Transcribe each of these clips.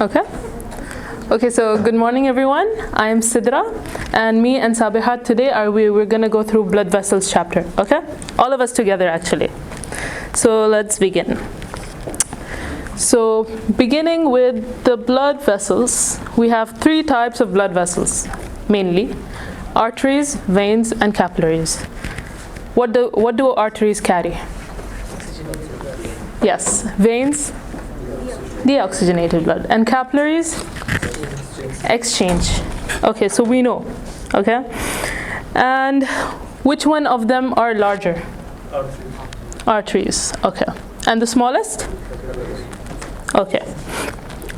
Okay. Okay, so good morning everyone. I am Sidra, and me and Sabeehat today we're going to go through blood vessels chapter. Okay? All of us together actually. So let's begin. So beginning with the blood vessels, we have three types of blood vessels mainly: arteries, veins, and capillaries. What do arteries carry? Yes, veins, deoxygenated blood, and capillaries, exchange. Okay, so we know. Okay, and which one of them are larger? Arteries. Okay, and the smallest? Okay.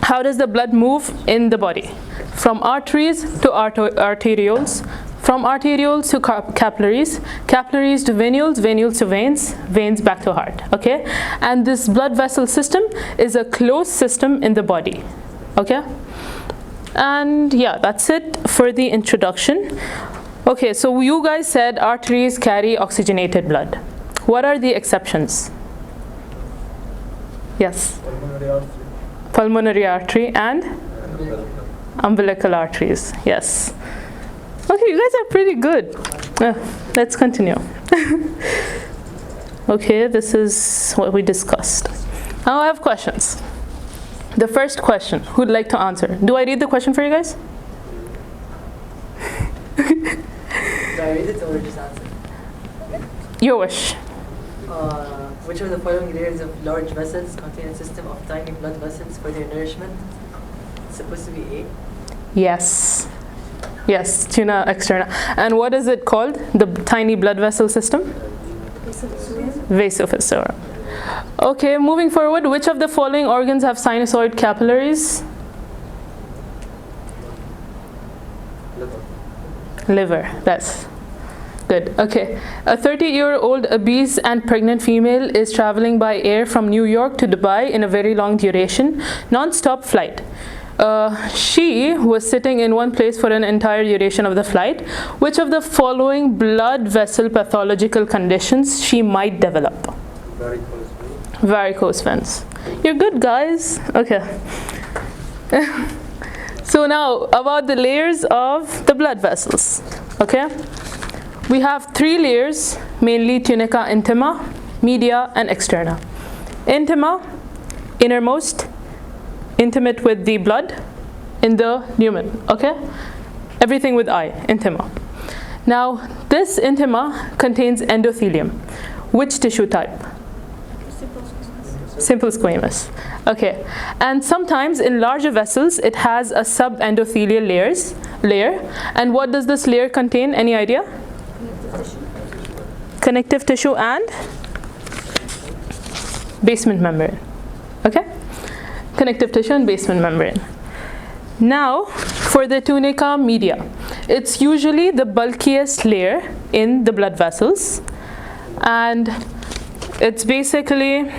How does the blood move in the body? From arteries to arterioles, from arterioles to capillaries, capillaries to venules, venules to veins, veins back to heart. Okay, and this blood vessel system is a closed system in the body. Okay, and yeah, that's it for the introduction. Okay, so you guys said arteries carry oxygenated blood. What are the exceptions? Yes. Pulmonary artery and umbilical arteries. Yes. Okay, you guys are pretty good. Let's continue. Okay, this is what we discussed. Now I have questions. The first question, who'd like to answer? Do I read the question for you guys? Do I read it or just answer? Your wish. Which of the following layers of large vessels contain a system of tiny blood vessels for their nourishment? It's supposed to be A. Yes. Yes, tuna externa. And what is it called? The tiny blood vessel system? Vasofissura. Okay, moving forward, which of the following organs have sinusoid capillaries? Liver. That's good. Okay. A 30-year-old obese and pregnant female is traveling by air from New York to Dubai in a very long duration, non-stop flight. She was sitting in one place for an entire duration of the flight. Which of the following blood vessel pathological conditions she might develop? Varicose veins. You're good, guys. Okay. So now about the layers of the blood vessels. Okay. We have three layers, mainly tunica intima, media, and externa. Intima, innermost, intimate with the blood in the lumen. Okay, everything with I, intima. Now this intima contains endothelium. Which tissue type? Simple squamous. Okay, and sometimes in larger vessels it has a subendothelial layer. And what does this layer contain? Any idea? Connective tissue and basement membrane. Okay, connective tissue and basement membrane. Now for the tunica media, it's usually the bulkiest layer in the blood vessels, and it's basically,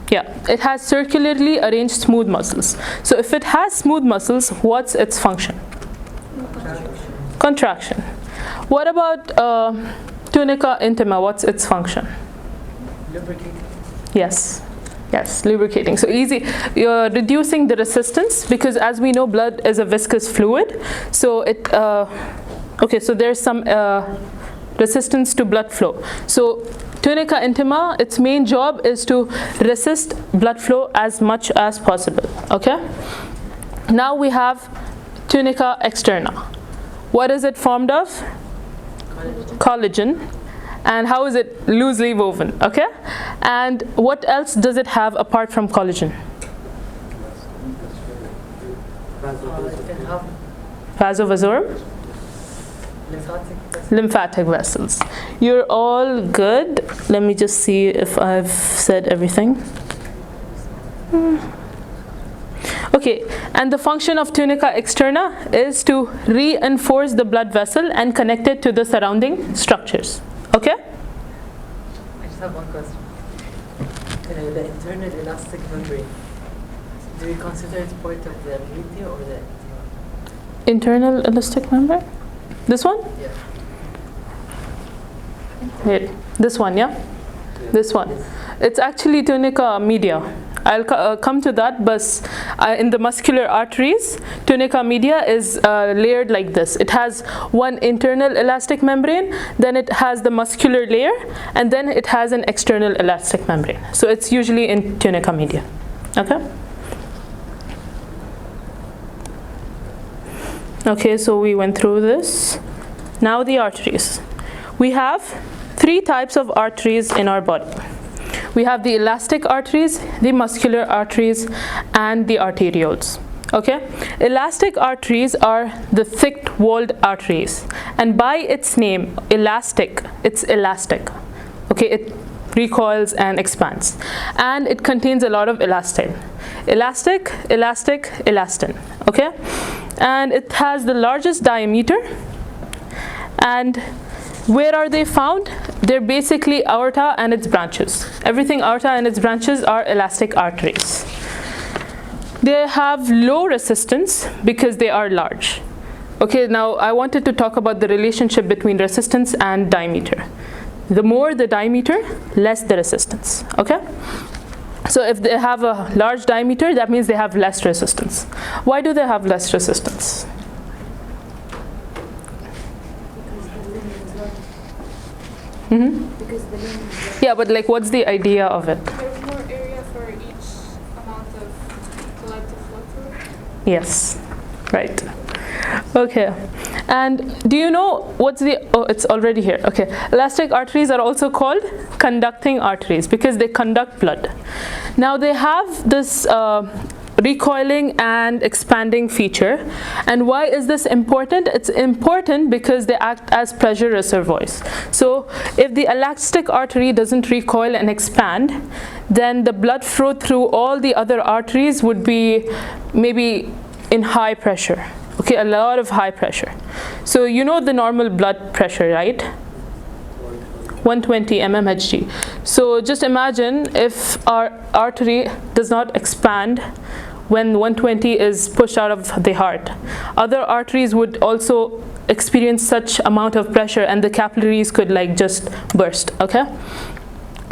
yeah, it has circularly arranged smooth muscles. So if it has smooth muscles, what's its function? Contraction. What about tunica intima? What's its function? Lubricating. Yes. Yes, lubricating. So easy. You're reducing the resistance, because as we know, blood is a viscous fluid. So it okay, so there's some resistance to blood flow. So tunica intima, its main job is to resist blood flow as much as possible. Okay. Now we have tunica externa. What is it formed of? Collagen. And how is it? Loosely woven. Okay. And what else does it have apart from collagen? Vasovasorum? Lymphatic vessels. You're all good. Let me just see if I've said everything. Okay, and the function of tunica externa is to reinforce the blood vessel and connect it to the surrounding structures. Okay? I just have one question. The internal elastic membrane, do we consider it part of the media or the intima? Internal elastic membrane? This one? Yeah. Wait, this one, yeah? This one. It's actually tunica media. I'll come to that, but in the muscular arteries, tunica media is layered like this. It has one internal elastic membrane, then it has the muscular layer, and then it has an external elastic membrane. So it's usually in tunica media. Okay? Okay, so we went through this. Now the arteries. We have 3 types of arteries in our body. We have the elastic arteries, the muscular arteries, and the arterioles. Okay? Elastic arteries are the thick-walled arteries. And by its name, elastic, it's elastic. Okay, it recoils and expands. And it contains a lot of elastin. Elastic, elastic, elastin. Okay? And it has the largest diameter. And where are they found? They're basically aorta and its branches. Everything aorta and its branches are elastic arteries. They have low resistance because they are large. Okay, now I wanted to talk about the relationship between resistance and diameter. The more the diameter, less the resistance. Okay? So if they have a large diameter, that means they have less resistance. Why do they have less resistance? Because the limb is Yeah, but like, what's the idea of it? there's more area for each amount of blood to flow through. Yes, right. Okay, and do you know what's the, oh, it's already here. Okay, elastic arteries are also called conducting arteries because they conduct blood. Now they have this recoiling and expanding feature. And why is this important? It's important because they act as pressure reservoirs. So if the elastic artery doesn't recoil and expand, then the blood flow through all the other arteries would be maybe in high pressure. Okay, a lot of high pressure. So you know the normal blood pressure, right? 120 mmHg. So just imagine if our artery does not expand when 120 is pushed out of the heart. Other arteries would also experience such amount of pressure and the capillaries could like just burst, okay?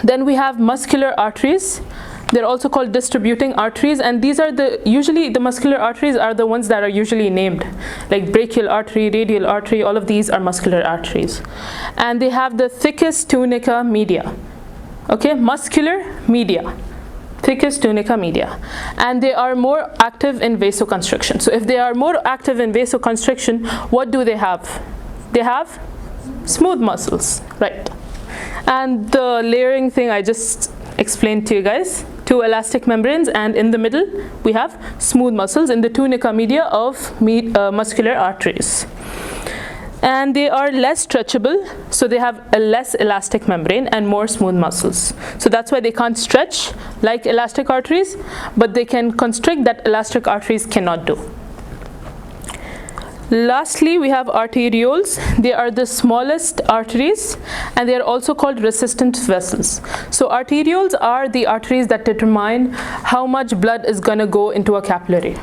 Then we have muscular arteries. They're also called distributing arteries, and these are usually the muscular arteries are the ones that are usually named, like brachial artery, radial artery, all of these are muscular arteries. And they have the thickest tunica media. Okay, muscular media, thickest tunica media. And they are more active in vasoconstriction. So if they are more active in vasoconstriction, what do they have? They have smooth muscles, right? And the layering thing I just explained to you guys, 2 elastic membranes, and in the middle we have smooth muscles in the tunica media of muscular arteries. And they are less stretchable, so they have a less elastic membrane and more smooth muscles. So that's why they can't stretch like elastic arteries, but they can constrict that elastic arteries cannot do. Lastly, we have arterioles. They are the smallest arteries, and they are also called resistant vessels. So arterioles are the arteries that determine how much blood is going to go into a capillary.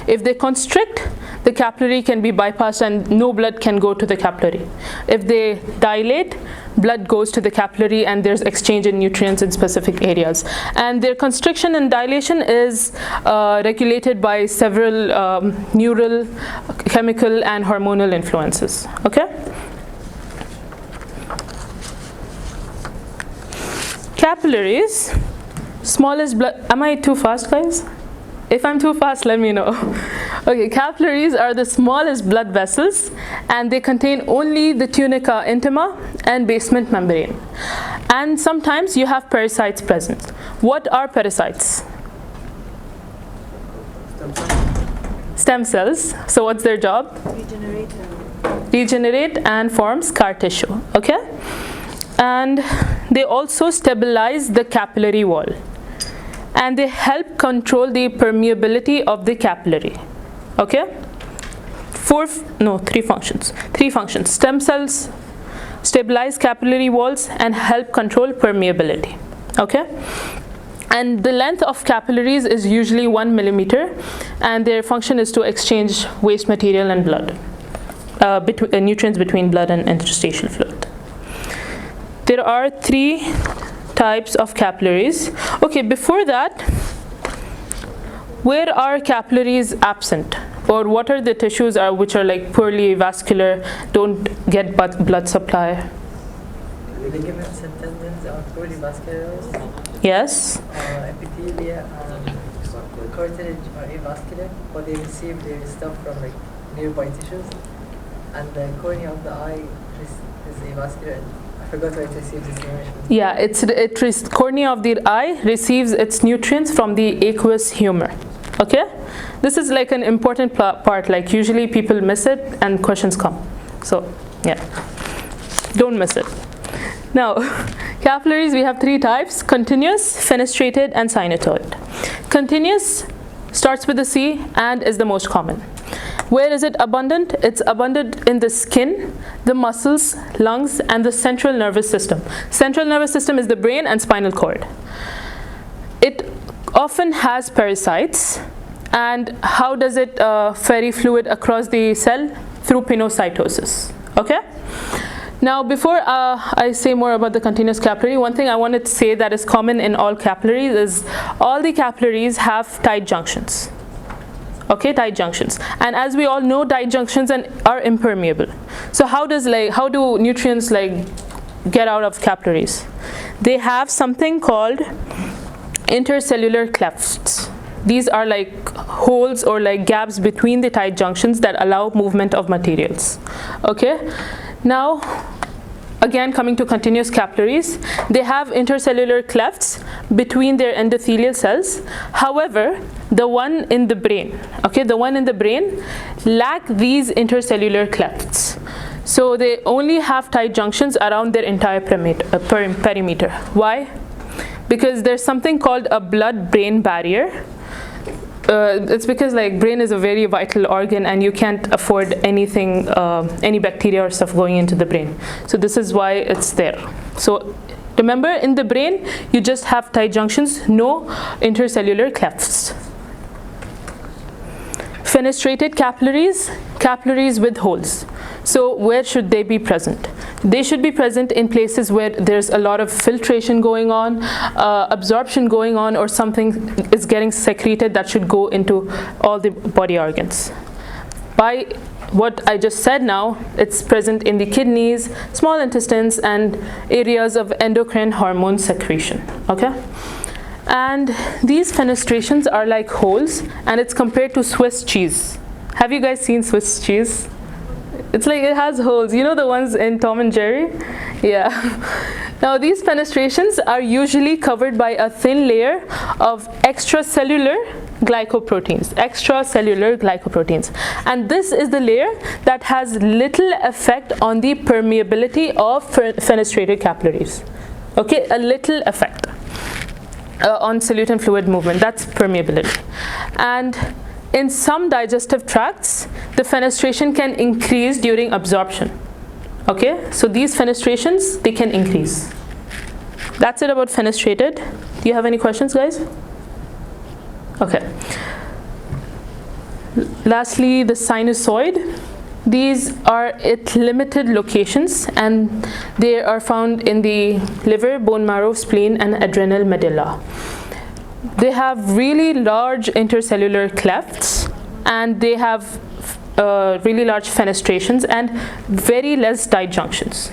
If they constrict, the capillary can be bypassed and no blood can go to the capillary. If they dilate, blood goes to the capillary and there's exchange in nutrients in specific areas. And their constriction and dilation is regulated by several neural, chemical, and hormonal influences. Okay? Capillaries, smallest blood. Am I too fast, guys? If I'm too fast, let me know. Okay, capillaries are the smallest blood vessels, and they contain only the tunica intima and basement membrane. And sometimes you have pericytes present. What are pericytes? Stem cells. So what's their job? Regenerate and form scar tissue. Okay? And they also stabilize the capillary wall. And they help control the permeability of the capillary. Okay? 3 functions. 3 functions. Stem cells stabilize capillary walls and help control permeability. Okay? And the length of capillaries is usually 1 millimeter, and their function is to exchange waste material and blood, nutrients between blood and interstitial fluid. There are 3 types of capillaries. Okay, before that, where are capillaries absent? Or what are the tissues which are like poorly vascular, don't get blood supply? Ligaments and tendons are poorly vascularized. Yes. Epithelia and cartilage are avascular, but they receive their stuff from like nearby tissues. And the cornea of the eye is avascular. I forgot how it receives its nutrition. Yeah, cornea of the eye receives its nutrients from the aqueous humor. Okay, this is like an important part. Like usually people miss it and questions come. So yeah, don't miss it. Now, capillaries, we have three types: continuous, fenestrated, and sinusoid. Continuous starts with a C and is the most common. Where is it abundant? It's abundant in the skin, the muscles, lungs, and the central nervous system. Central nervous system is the brain and spinal cord. It often has parasites. And how does it ferry fluid across the cell? Through pinocytosis. Okay? Now, before I say more about the continuous capillary, one thing I wanted to say that is common in all capillaries is all the capillaries have tight junctions. Okay, tight junctions. And as we all know, tight junctions are impermeable. So how do nutrients get out of capillaries? They have something called intercellular clefts. These are like holes or like gaps between the tight junctions that allow movement of materials. Okay, now again coming to continuous capillaries, they have intercellular clefts between their endothelial cells. However, the one in the brain, lack these intercellular clefts. So they only have tight junctions around their entire perimeter. Why? Because there's something called a blood-brain barrier. It's because brain is a very vital organ and you can't afford anything, any bacteria or stuff going into the brain. So this is why it's there. So remember, in the brain, you just have tight junctions, no intercellular clefts. Fenestrated capillaries with holes. So where should they be present? They should be present in places where there's a lot of filtration going on, absorption going on, or something is getting secreted that should go into all the body organs. By what I just said now, it's present in the kidneys, small intestines, and areas of endocrine hormone secretion. Okay? And these fenestrations are like holes, and it's compared to Swiss cheese. Have you guys seen Swiss cheese? It's like it has holes. You know the ones in Tom and Jerry? Yeah. Now these fenestrations are usually covered by a thin layer of extracellular glycoproteins. And this is the layer that has little effect on the permeability of fenestrated capillaries. Okay, a little effect on solute and fluid movement. That's permeability. And in some digestive tracts, the fenestration can increase during absorption. Okay, so these fenestrations, they can increase. That's it about fenestrated. Do you have any questions, guys? Okay. Lastly, the sinusoid. These are at limited locations, and they are found in the liver, bone marrow, spleen, and adrenal medulla. They have really large intercellular clefts, and they have really large fenestrations and very less tight junctions.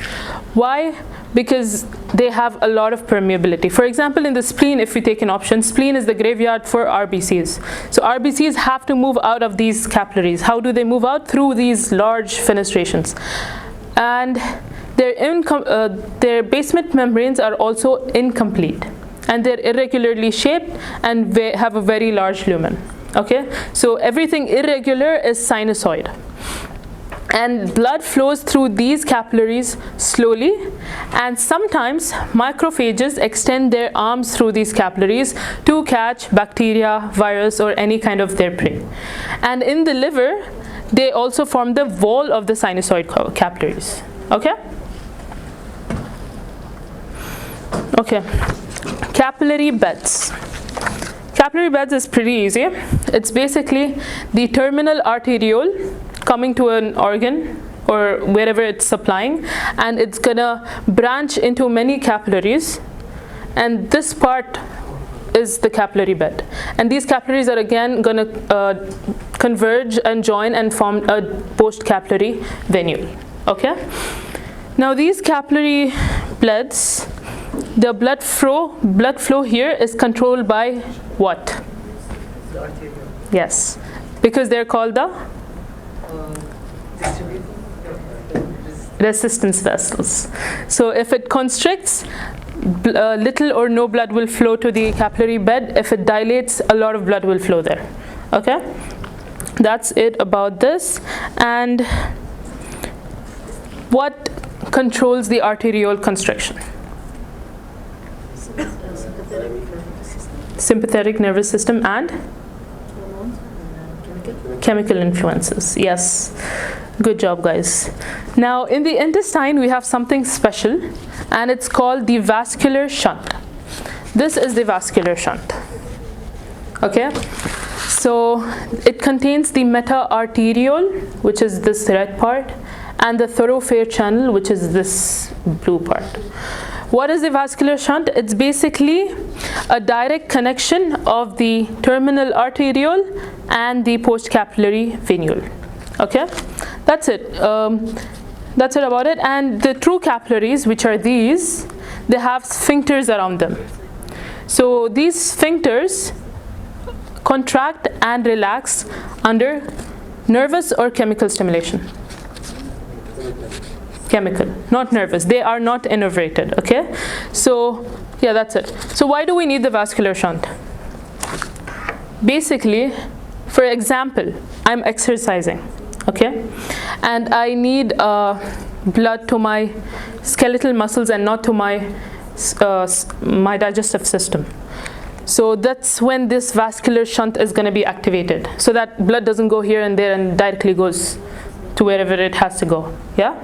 Why? Because they have a lot of permeability. For example, in the spleen, if we take an option, spleen is the graveyard for RBCs. So RBCs have to move out of these capillaries. How do they move out? Through these large fenestrations. And their basement membranes are also incomplete, and they're irregularly shaped and have a very large lumen. Okay, so everything irregular is sinusoid. And blood flows through these capillaries slowly, and sometimes macrophages extend their arms through these capillaries to catch bacteria, virus, or any kind of their prey. And in the liver, they also form the wall of the sinusoid capillaries. Okay? Okay. Capillary beds. Capillary beds is pretty easy. It's basically the terminal arteriole coming to an organ or wherever it's supplying, and it's gonna branch into many capillaries, and this part is the capillary bed. And these capillaries are again going to converge and join and form a post-capillary venule. Okay? Now these capillary beds, the blood flow here is controlled by what? The arterial. Yes, because they're called the Distributing. resistance vessels. So if it constricts, little or no blood will flow to the capillary bed. If it dilates, a lot of blood will flow there. Okay? That's it about this. And what controls the arteriole constriction? Sympathetic nervous system and chemical influences. Yes, good job guys. Now in the intestine we have something special, and it's called the vascular shunt. This is the vascular shunt. Okay, so it contains the meta-arteriole, which is this red part, and the thoroughfare channel, which is this blue part. What is the vascular shunt? It's basically a direct connection of the terminal arteriole and the postcapillary venule. Okay, that's it. That's it about it. And the true capillaries, which are these, they have sphincters around them. So these sphincters contract and relax under nervous or chemical stimulation. Chemical, not nervous. They are not innervated. Okay, so yeah, that's it. So why do we need the vascular shunt? Basically, for example, I'm exercising, okay, and I need blood to my skeletal muscles and not to my my digestive system. So that's when this vascular shunt is going to be activated, so that blood doesn't go here and there and directly goes to wherever it has to go. Yeah,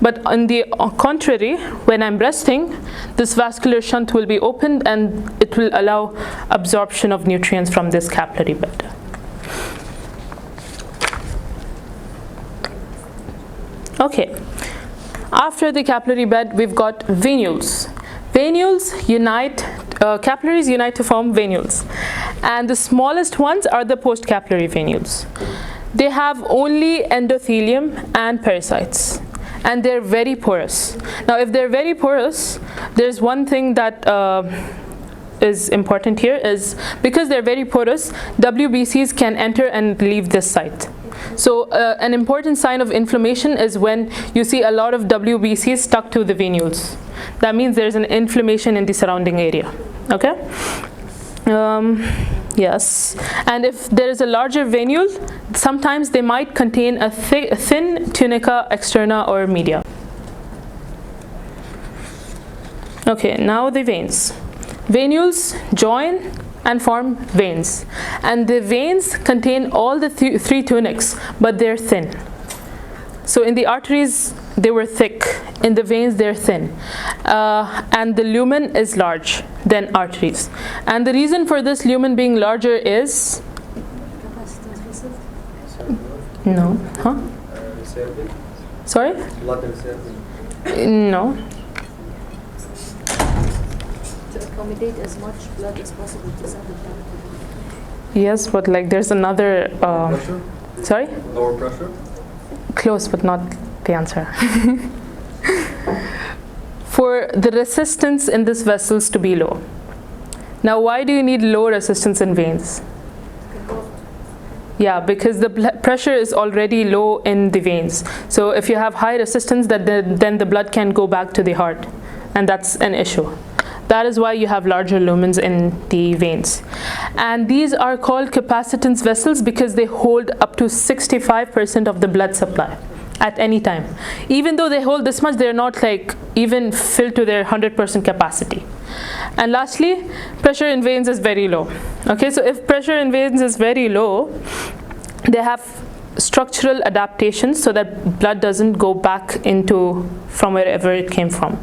but on the contrary, when I'm resting, this vascular shunt will be opened and it will allow absorption of nutrients from this capillary bed. Okay, after the capillary bed we've got venules. Venules unite, capillaries unite to form venules, and the smallest ones are the postcapillary venules. They have only endothelium and pericytes, and they're very porous. Now if they're very porous, there's one thing that is important here, is because they're very porous, WBCs can enter and leave this site. So an important sign of inflammation is when you see a lot of WBCs stuck to the venules. That means there's an inflammation in the surrounding area. Okay? Yes, and if there is a larger venule, sometimes they might contain a thin tunica externa or media. Okay, now the veins. Venules join and form veins, and the veins contain all the three tunics, but they're thin. So in the arteries they were thick, in the veins they're thin, and the lumen is large than arteries. And the reason for this lumen being larger is no, huh? Sorry? No. To accommodate as much blood as possible to send it down. Yes, but like there's another. Sorry? Lower pressure? Close, but not the answer. For the resistance in these vessels to be low. Now, why do you need low resistance in veins? Yeah, because the pressure is already low in the veins. So if you have high resistance, then the blood can go back to the heart, and that's an issue. That is why you have larger lumens in the veins. And these are called capacitance vessels because they hold up to 65% of the blood supply at any time. Even though they hold this much, they're not like even filled to their 100% capacity. And lastly, pressure in veins is very low. Okay, so if pressure in veins is very low, they have structural adaptations so that blood doesn't go back into from wherever it came from.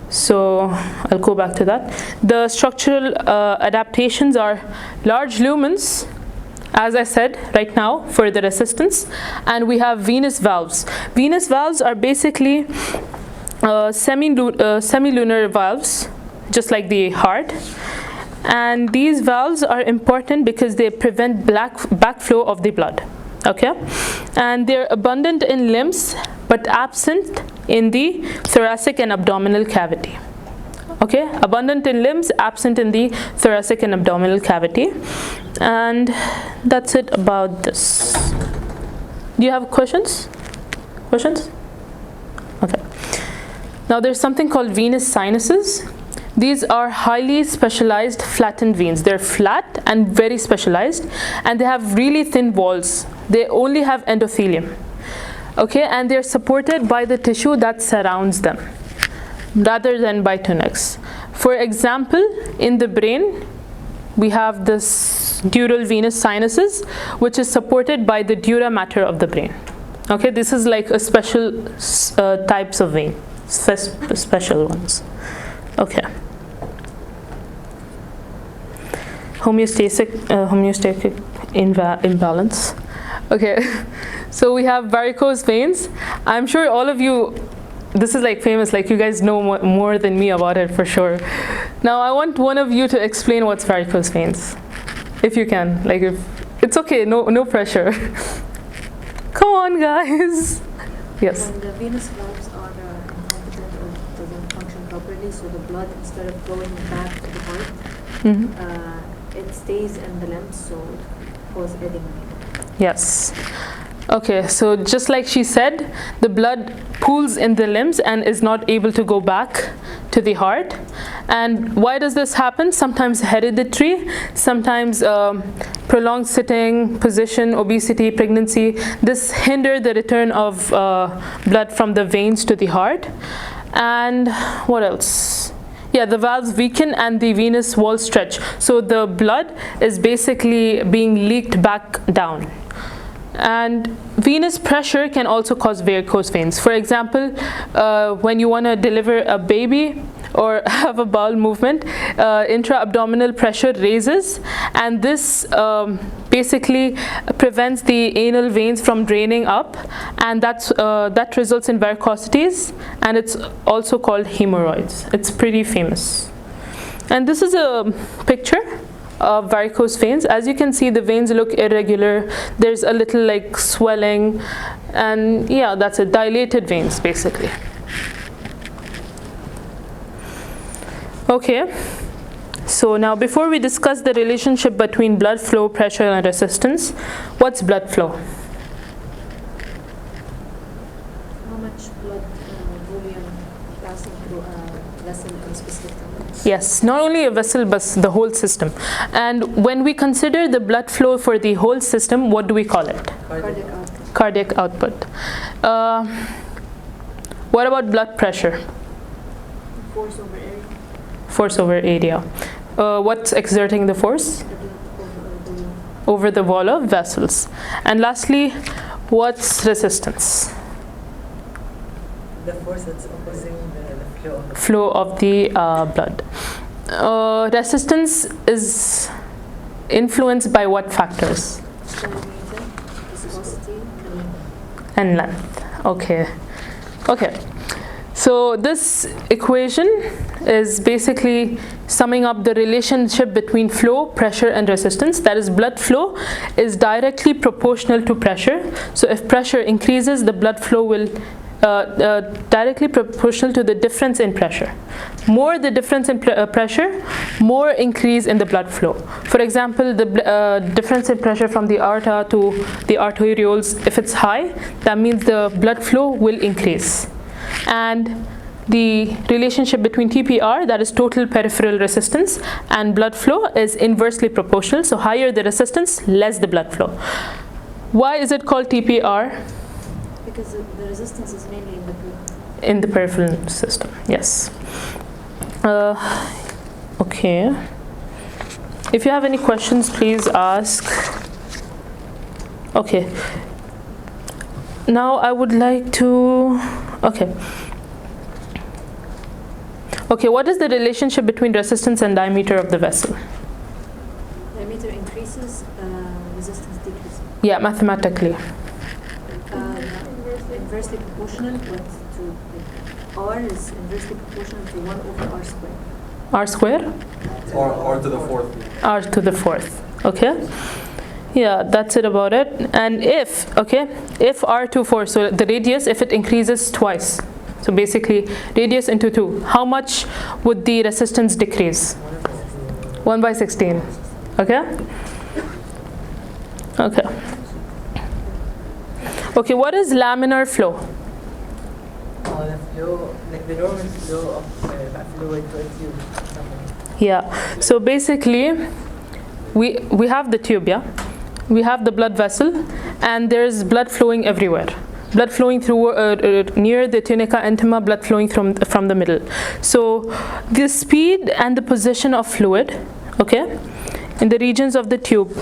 So I'll go back to that. The structural adaptations are large lumens, as I said right now, for the resistance, and we have venous valves. Venous valves are basically semilunar valves, just like the heart, And these valves are important because they prevent backflow of the blood. Okay, and they're abundant in limbs but absent in the thoracic and abdominal cavity. Okay, abundant in limbs, absent in the thoracic and abdominal cavity. And that's it about this. Do you have questions? Questions? Okay. Now there's something called venous sinuses. These are highly specialized flattened veins. They're flat and very specialized, and they have really thin walls. They only have endothelium. Okay, and they're supported by the tissue that surrounds them, rather than by tunics. For example, in the brain, we have this dural venous sinuses, which is supported by the dura mater of the brain. Okay, this is like a special types of vein, special ones. Okay. Homeostatic imbalance. Okay, so we have varicose veins. I'm sure all of you, this is like famous, like you guys know more than me about it for sure. Now I want one of you to explain what's varicose veins, if you can. Like, if it's okay, no pressure. Come on, guys. Yes. When the venous valves are incompetent or doesn't function properly, so the blood, instead of going back to the heart, it stays in the limbs, so it causes edema. Yes. Okay, so just like she said, the blood pools in the limbs and is not able to go back to the heart. And why does this happen? Sometimes hereditary, sometimes prolonged sitting position, obesity, pregnancy. This hinder the return of blood from the veins to the heart. And what else? Yeah, the valves weaken and the venous wall stretch. So the blood is basically being leaked back down. And venous pressure can also cause varicose veins. For example, when you want to deliver a baby or have a bowel movement, intra-abdominal pressure raises, and this basically prevents the anal veins from draining up, and that results in varicosities, and it's also called hemorrhoids. It's pretty famous. And this is a picture of varicose veins. As you can see, the veins look irregular. There's a little like swelling, and yeah, that's it. Dilated veins basically. Okay, so now before we discuss the relationship between blood flow, pressure and resistance, what's blood flow? How much blood volume passing through a vessel in a specific time? Yes, not only a vessel but the whole system. And when we consider the blood flow for the whole system, what do we call it? Cardiac output. What about blood pressure? Force over area. Force over area. What's exerting the force? Over the wall of vessels. And lastly, what's resistance? The force that's opposing the flow of the blood. Resistance is influenced by what factors? Diameter, viscosity, and length. Okay. Okay. So this equation is basically summing up the relationship between flow, pressure and resistance. That is, blood flow is directly proportional to pressure. So if pressure increases, the blood flow will directly proportional to the difference in pressure. More the difference in pressure, more increase in the blood flow. For example, the difference in pressure from the aorta to the arterioles, if it's high, that means the blood flow will increase. And the relationship between TPR, that is total peripheral resistance, and blood flow is inversely proportional. So higher the resistance, less the blood flow. Why is it called TPR? Because the resistance is mainly in the peripheral. In the peripheral system, yes. Okay. If you have any questions, please ask. Okay. Now I would like to, okay. Okay, what is the relationship between resistance and diameter of the vessel? Diameter increases, resistance decreases. Yeah, mathematically. Inversely proportional, but to R is inversely proportional to 1 over R squared. R square? R to the fourth. R to the fourth, okay? Yeah, that's it about it. And if R to 4, so the radius, if it increases twice, so basically radius into 2, how much would the resistance decrease? 1 by 16, okay? Okay, what is laminar flow? The flow, like the normal flow of a fluid to a tube. Yeah, so basically we have the tube, yeah? We have the blood vessel, and there's blood flowing everywhere. Blood flowing through near the tunica intima, blood flowing from the middle. So the speed and the position of fluid, okay, in the regions of the tube,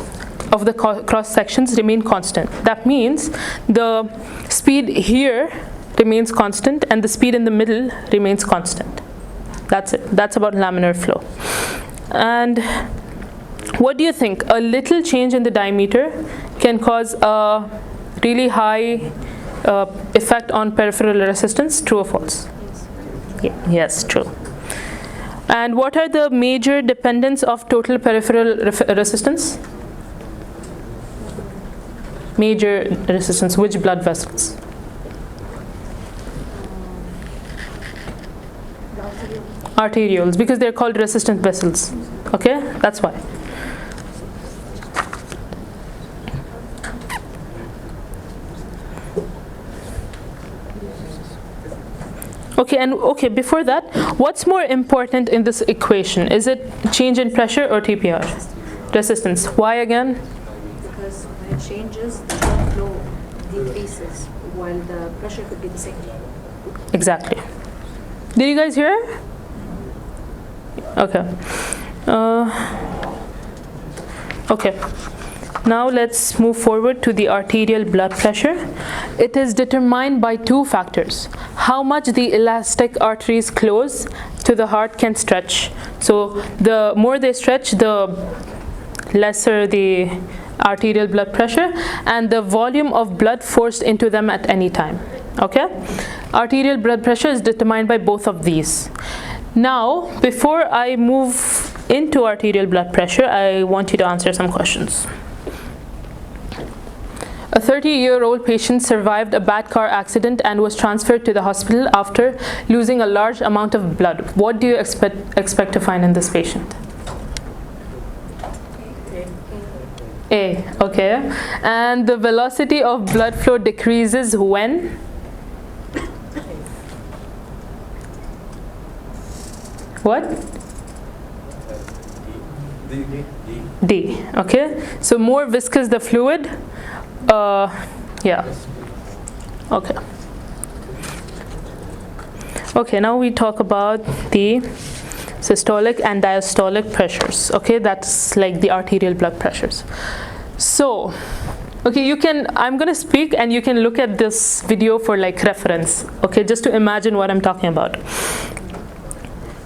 of the cross sections remain constant. That means the speed here remains constant and the speed in the middle remains constant. That's it. That's about laminar flow. And what do you think? A little change in the diameter can cause a really high effect on peripheral resistance, true or false? Yes, true. And what are the major dependents of total peripheral resistance? Major resistance, which blood vessels? Arterioles, because they're called resistant vessels. Okay, that's why. Okay, before that, what's more important in this equation? Is it change in pressure or TPR? Resistance. Why again? Because when it changes, the blood flow decreases while the pressure could be the same. Exactly. Did you guys hear? Okay. Okay. Now let's move forward to the arterial blood pressure. It is determined by two factors. How much the elastic arteries close to the heart can stretch. So the more they stretch, the lesser the arterial blood pressure, and the volume of blood forced into them at any time. Okay? Arterial blood pressure is determined by both of these. Now, before I move into arterial blood pressure, I want you to answer some questions. A 30-year-old patient survived a bad car accident and was transferred to the hospital after losing a large amount of blood. What do you expect to find in this patient? A, okay. And the velocity of blood flow decreases when? What? D, okay. So more viscous the fluid, yeah. Okay. Okay, now we talk about the systolic and diastolic pressures. Okay, that's like the arterial blood pressures. So, okay, I'm gonna speak and you can look at this video for like reference. Okay, just to imagine what I'm talking about.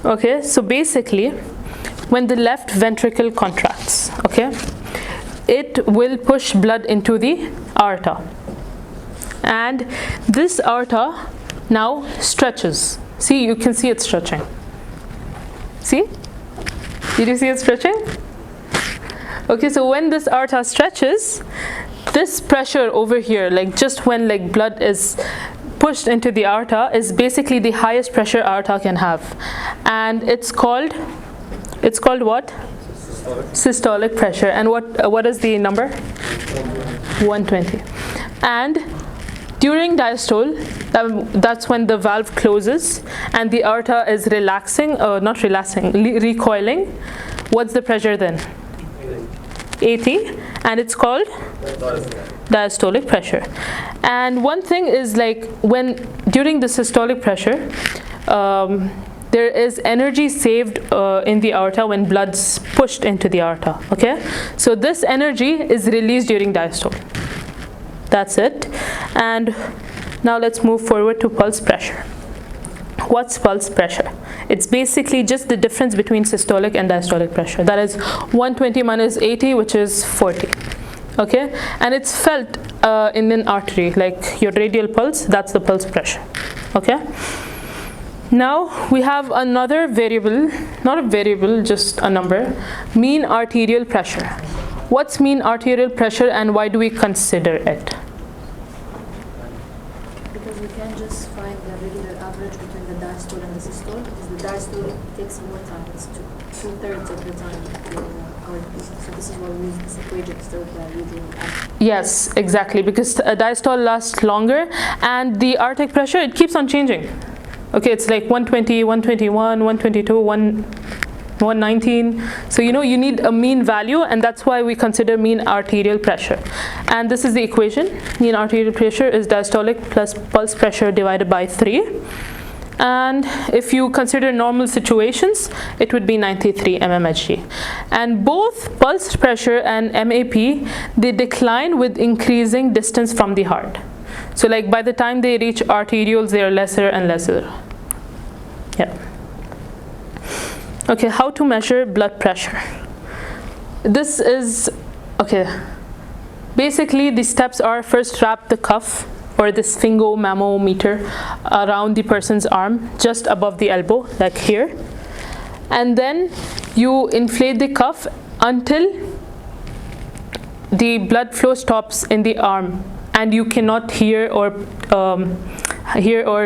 Okay, so basically, when the left ventricle contracts, okay, it will push blood into the aorta. And this aorta now stretches. See, you can see it stretching. See? Did you see it stretching? Okay, so when this aorta stretches, this pressure over here, like just when like blood is pushed into the aorta, is basically the highest pressure aorta can have. And it's called what? Systolic pressure. And what is the number? 120. And during diastole, that's when the valve closes and the aorta is relaxing, not relaxing, recoiling. What's the pressure then? 80, and it's called diastolic pressure. And one thing is like during the systolic pressure, there is energy saved in the aorta when blood's pushed into the aorta, okay? So this energy is released during diastole. That's it. And now let's move forward to pulse pressure. What's pulse pressure? It's basically just the difference between systolic and diastolic pressure. That is 120 minus 80, which is 40. Okay? And it's felt in an artery, like your radial pulse, that's the pulse pressure. Okay? Now we have another variable, not a variable, just a number, mean arterial pressure. What's mean arterial pressure and why do we consider it? Because we can't just find the regular average between the diastole and the systole, because the diastole takes more time. It's two-thirds of the time for our piece. So this is why we use this equation instead of the usual average. Yes, exactly, because a diastole lasts longer and the aortic pressure, it keeps on changing. Okay, it's like 120, 121, 122, 119. So you need a mean value, and that's why we consider mean arterial pressure. And this is the equation. Mean arterial pressure is diastolic plus pulse pressure divided by 3. And if you consider normal situations, it would be 93 mmHg. And both pulse pressure and MAP, they decline with increasing distance from the heart. So like by the time they reach arterioles, they are lesser and lesser. Yeah. Okay, how to measure blood pressure? This is, okay, basically the steps are: first wrap the cuff or the sphygmomanometer around the person's arm, just above the elbow, like here. And then you inflate the cuff until the blood flow stops in the arm and you cannot hear or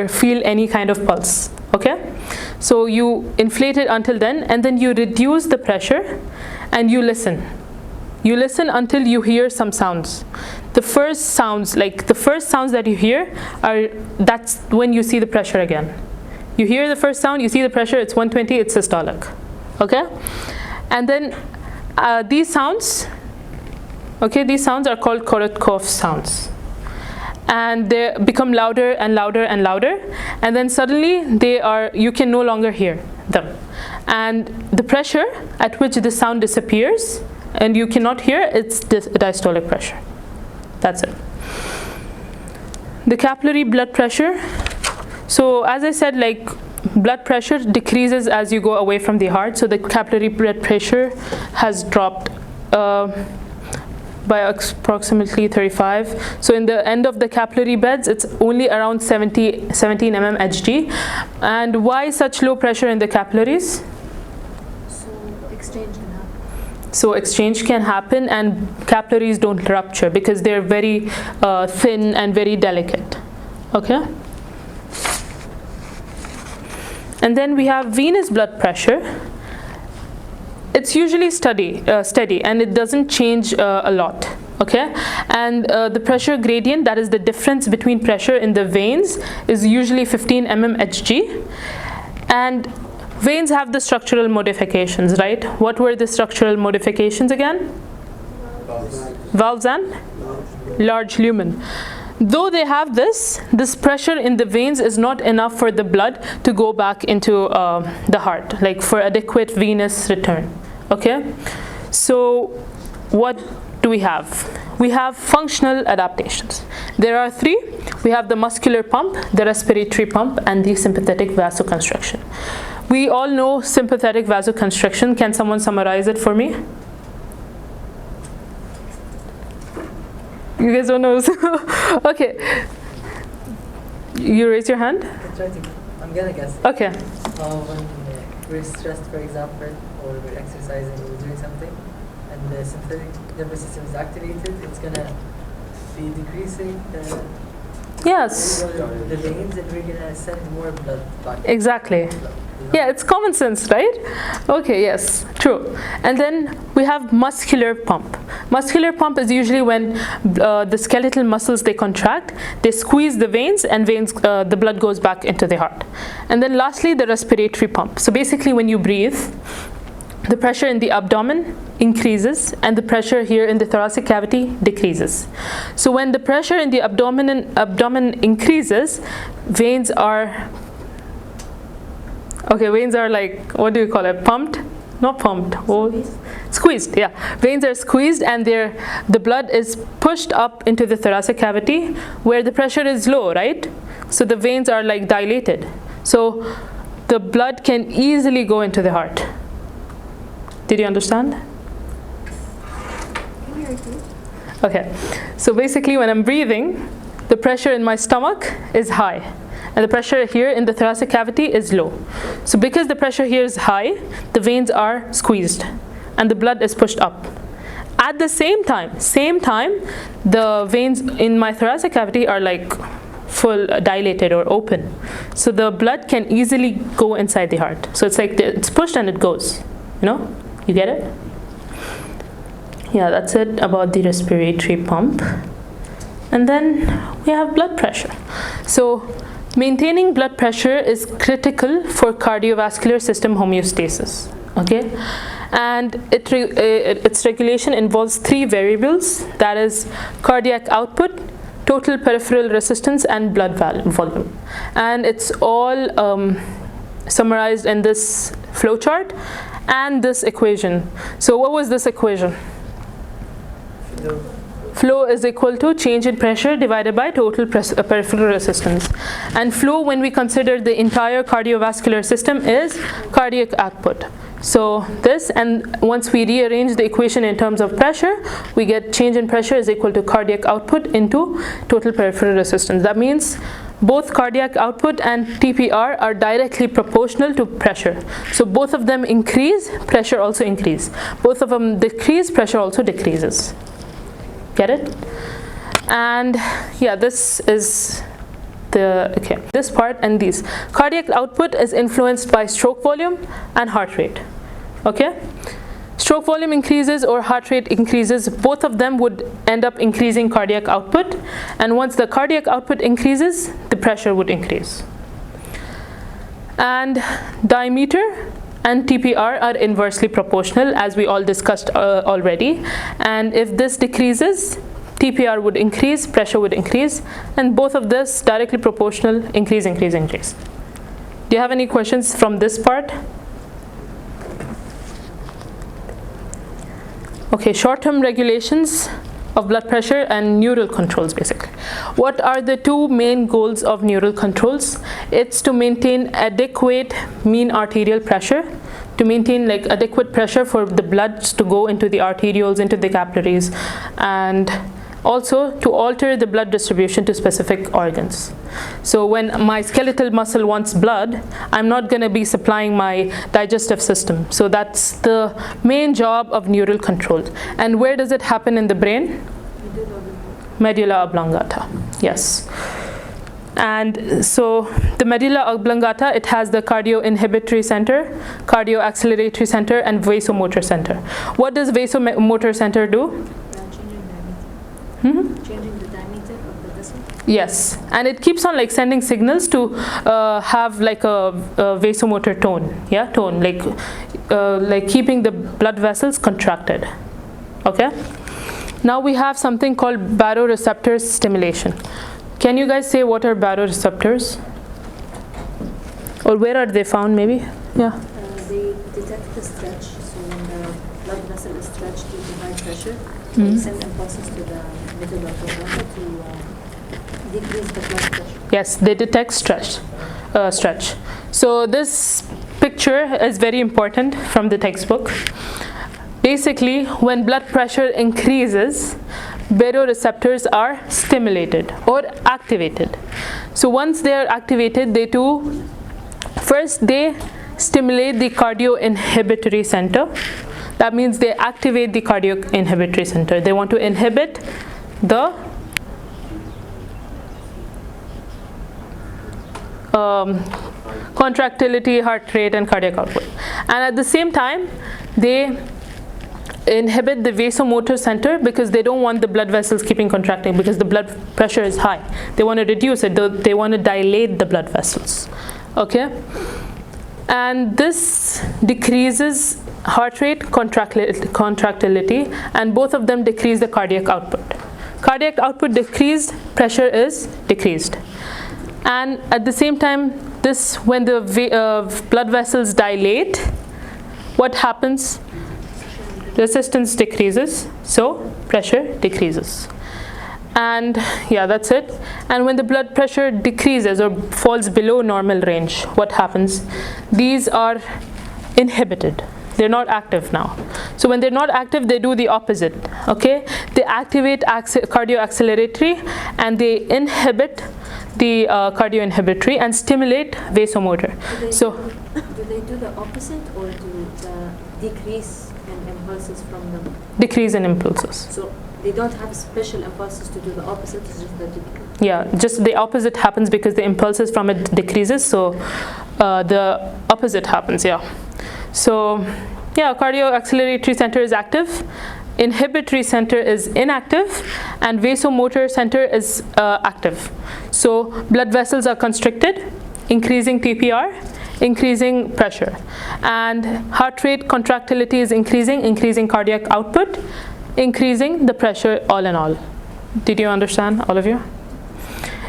feel any kind of pulse. Okay, so you inflate it until then, and then you reduce the pressure and you listen. You listen until you hear some sounds. The first sounds that you hear that's when you see the pressure again. You hear the first sound, you see the pressure, it's 120, it's systolic. Okay, and then these sounds are called Korotkoff sounds. And they become louder and louder and louder, and then suddenly you can no longer hear them. And the pressure at which the sound disappears and you cannot hear, it's diastolic pressure. That's it. The capillary blood pressure. So as I said, like blood pressure decreases as you go away from the heart. So the capillary blood pressure has dropped by approximately 35. So in the end of the capillary beds, it's only around 17 mmHg. And why such low pressure in the capillaries? So exchange can happen, and capillaries don't rupture because they're very thin and very delicate. Okay. And then we have venous blood pressure. It's usually steady and it doesn't change a lot. Okay, and the pressure gradient, that is the difference between pressure in the veins, is usually 15 mmHg. And veins have the structural modifications, right? What were the structural modifications again? Valves and large lumen. Though they have this pressure in the veins is not enough for the blood to go back into the heart, like for adequate venous return. Okay, so what do we have? We have functional adaptations. There are 3. We have the muscular pump, the respiratory pump, and the sympathetic vasoconstriction. We all know sympathetic vasoconstriction. Can someone summarize it for me? You guys don't know? Okay. You raise your hand? I'm gonna guess. Okay. When we're stressed, for example, or we're exercising or we're doing something, and the sympathetic nervous system is activated, it's gonna be decreasing the veins, and we're gonna send more blood back. Exactly. Yeah, it's common sense, right? Okay, yes, true. And then we have muscular pump. Muscular pump is usually when the skeletal muscles, they contract, they squeeze the veins, and the blood goes back into the heart. And then lastly, the respiratory pump. So basically when you breathe, the pressure in the abdomen increases and the pressure here in the thoracic cavity decreases. So when the pressure in the abdomen increases, veins are like, what do you call it? Pumped? Not pumped. Squeezed, yeah. Veins are squeezed and the blood is pushed up into the thoracic cavity where the pressure is low, right? So the veins are like dilated. So the blood can easily go into the heart. Did you understand? Okay. So basically when I'm breathing, the pressure in my stomach is high. and the pressure here in the thoracic cavity is low. So because the pressure here is high, the veins are squeezed and the blood is pushed up. At the same time, the veins in my thoracic cavity are like full dilated or open. So the blood can easily go inside the heart. So it's like it's pushed and it goes. You know? You get it? Yeah, that's it about the respiratory pump. And then we have blood pressure. So maintaining blood pressure is critical for cardiovascular system homeostasis. Okay? And its regulation involves 3 variables, that is cardiac output, total peripheral resistance, and blood volume. And it's all summarized in this flowchart and this equation. So what was this equation? Flow is equal to change in pressure divided by total peripheral resistance. And flow, when we consider the entire cardiovascular system, is cardiac output. So this, and once we rearrange the equation in terms of pressure, we get change in pressure is equal to cardiac output into total peripheral resistance. That means both cardiac output and TPR are directly proportional to pressure. So both of them increase, pressure also increase. Both of them decrease, pressure also decreases. Get it? And yeah, this is this part and these. Cardiac output is influenced by stroke volume and heart rate. Okay? Stroke volume increases or heart rate increases, both of them would end up increasing cardiac output. And once the cardiac output increases, the pressure would increase. And diameter and TPR are inversely proportional, as we all discussed already. And if this decreases, TPR would increase, pressure would increase, and both of this directly proportional, increase. Do you have any questions from this part? Okay, short-term regulations of blood pressure and neural controls basically. What are the 2 main goals of neural controls? It's to maintain adequate mean arterial pressure, to maintain like adequate pressure for the blood to go into the arterioles, into the capillaries, and also to alter the blood distribution to specific organs. So when my skeletal muscle wants blood, I'm not going to be supplying my digestive system. So that's the main job of neural control. And where does it happen in the brain? Medulla oblongata. Yes. And so the medulla oblongata, it has the cardio-inhibitory center, cardio-acceleratory center, and vasomotor center. What does vasomotor center do? Changing the diameter of the vessel? Yes, and it keeps on like sending signals to have like a vasomotor tone, like keeping the blood vessels contracted. Okay. Now we have something called baroreceptor stimulation. Can you guys say what are baroreceptors? Or where are they found maybe? Yeah. They detect the stretch, so when the blood vessel is stretched due to high pressure, they send impulses to the medulla oblongata to decrease the blood pressure. Yes, they detect stretch. So this picture is very important from the textbook. Basically, when blood pressure increases, baroreceptors are stimulated or activated. So once they are activated, they stimulate the cardio-inhibitory center. That means they activate the cardio-inhibitory center. They want to inhibit the contractility, heart rate, and cardiac output. And at the same time, they inhibit the vasomotor center because they don't want the blood vessels keeping contracting because the blood pressure is high. They want to reduce it. They want to dilate the blood vessels. Okay? And this decreases heart rate, contractility, and both of them decrease the cardiac output. Cardiac output decreased, pressure is decreased. And at the same time, when the blood vessels dilate, what happens? Resistance decreases, so pressure decreases. And yeah, that's it. And when the blood pressure decreases or falls below normal range, what happens? These are inhibited. They're not active now. So when they're not active, they do the opposite. Okay? They activate cardio-acceleratory and they inhibit the cardioinhibitory and stimulate vasomotor. So Do they do the opposite or do the decrease in impulses from them? decrease in impulses. So they don't have special impulses to do the opposite, it's just the decrease. Yeah, just the opposite happens because the impulses from it decreases, so the opposite happens, yeah. So, yeah, cardio acceleratory center is active, inhibitory center is inactive, and vasomotor center is active. So, blood vessels are constricted, increasing PPR, increasing pressure. And heart rate contractility is increasing cardiac output, increasing the pressure all in all. Did you understand, all of you?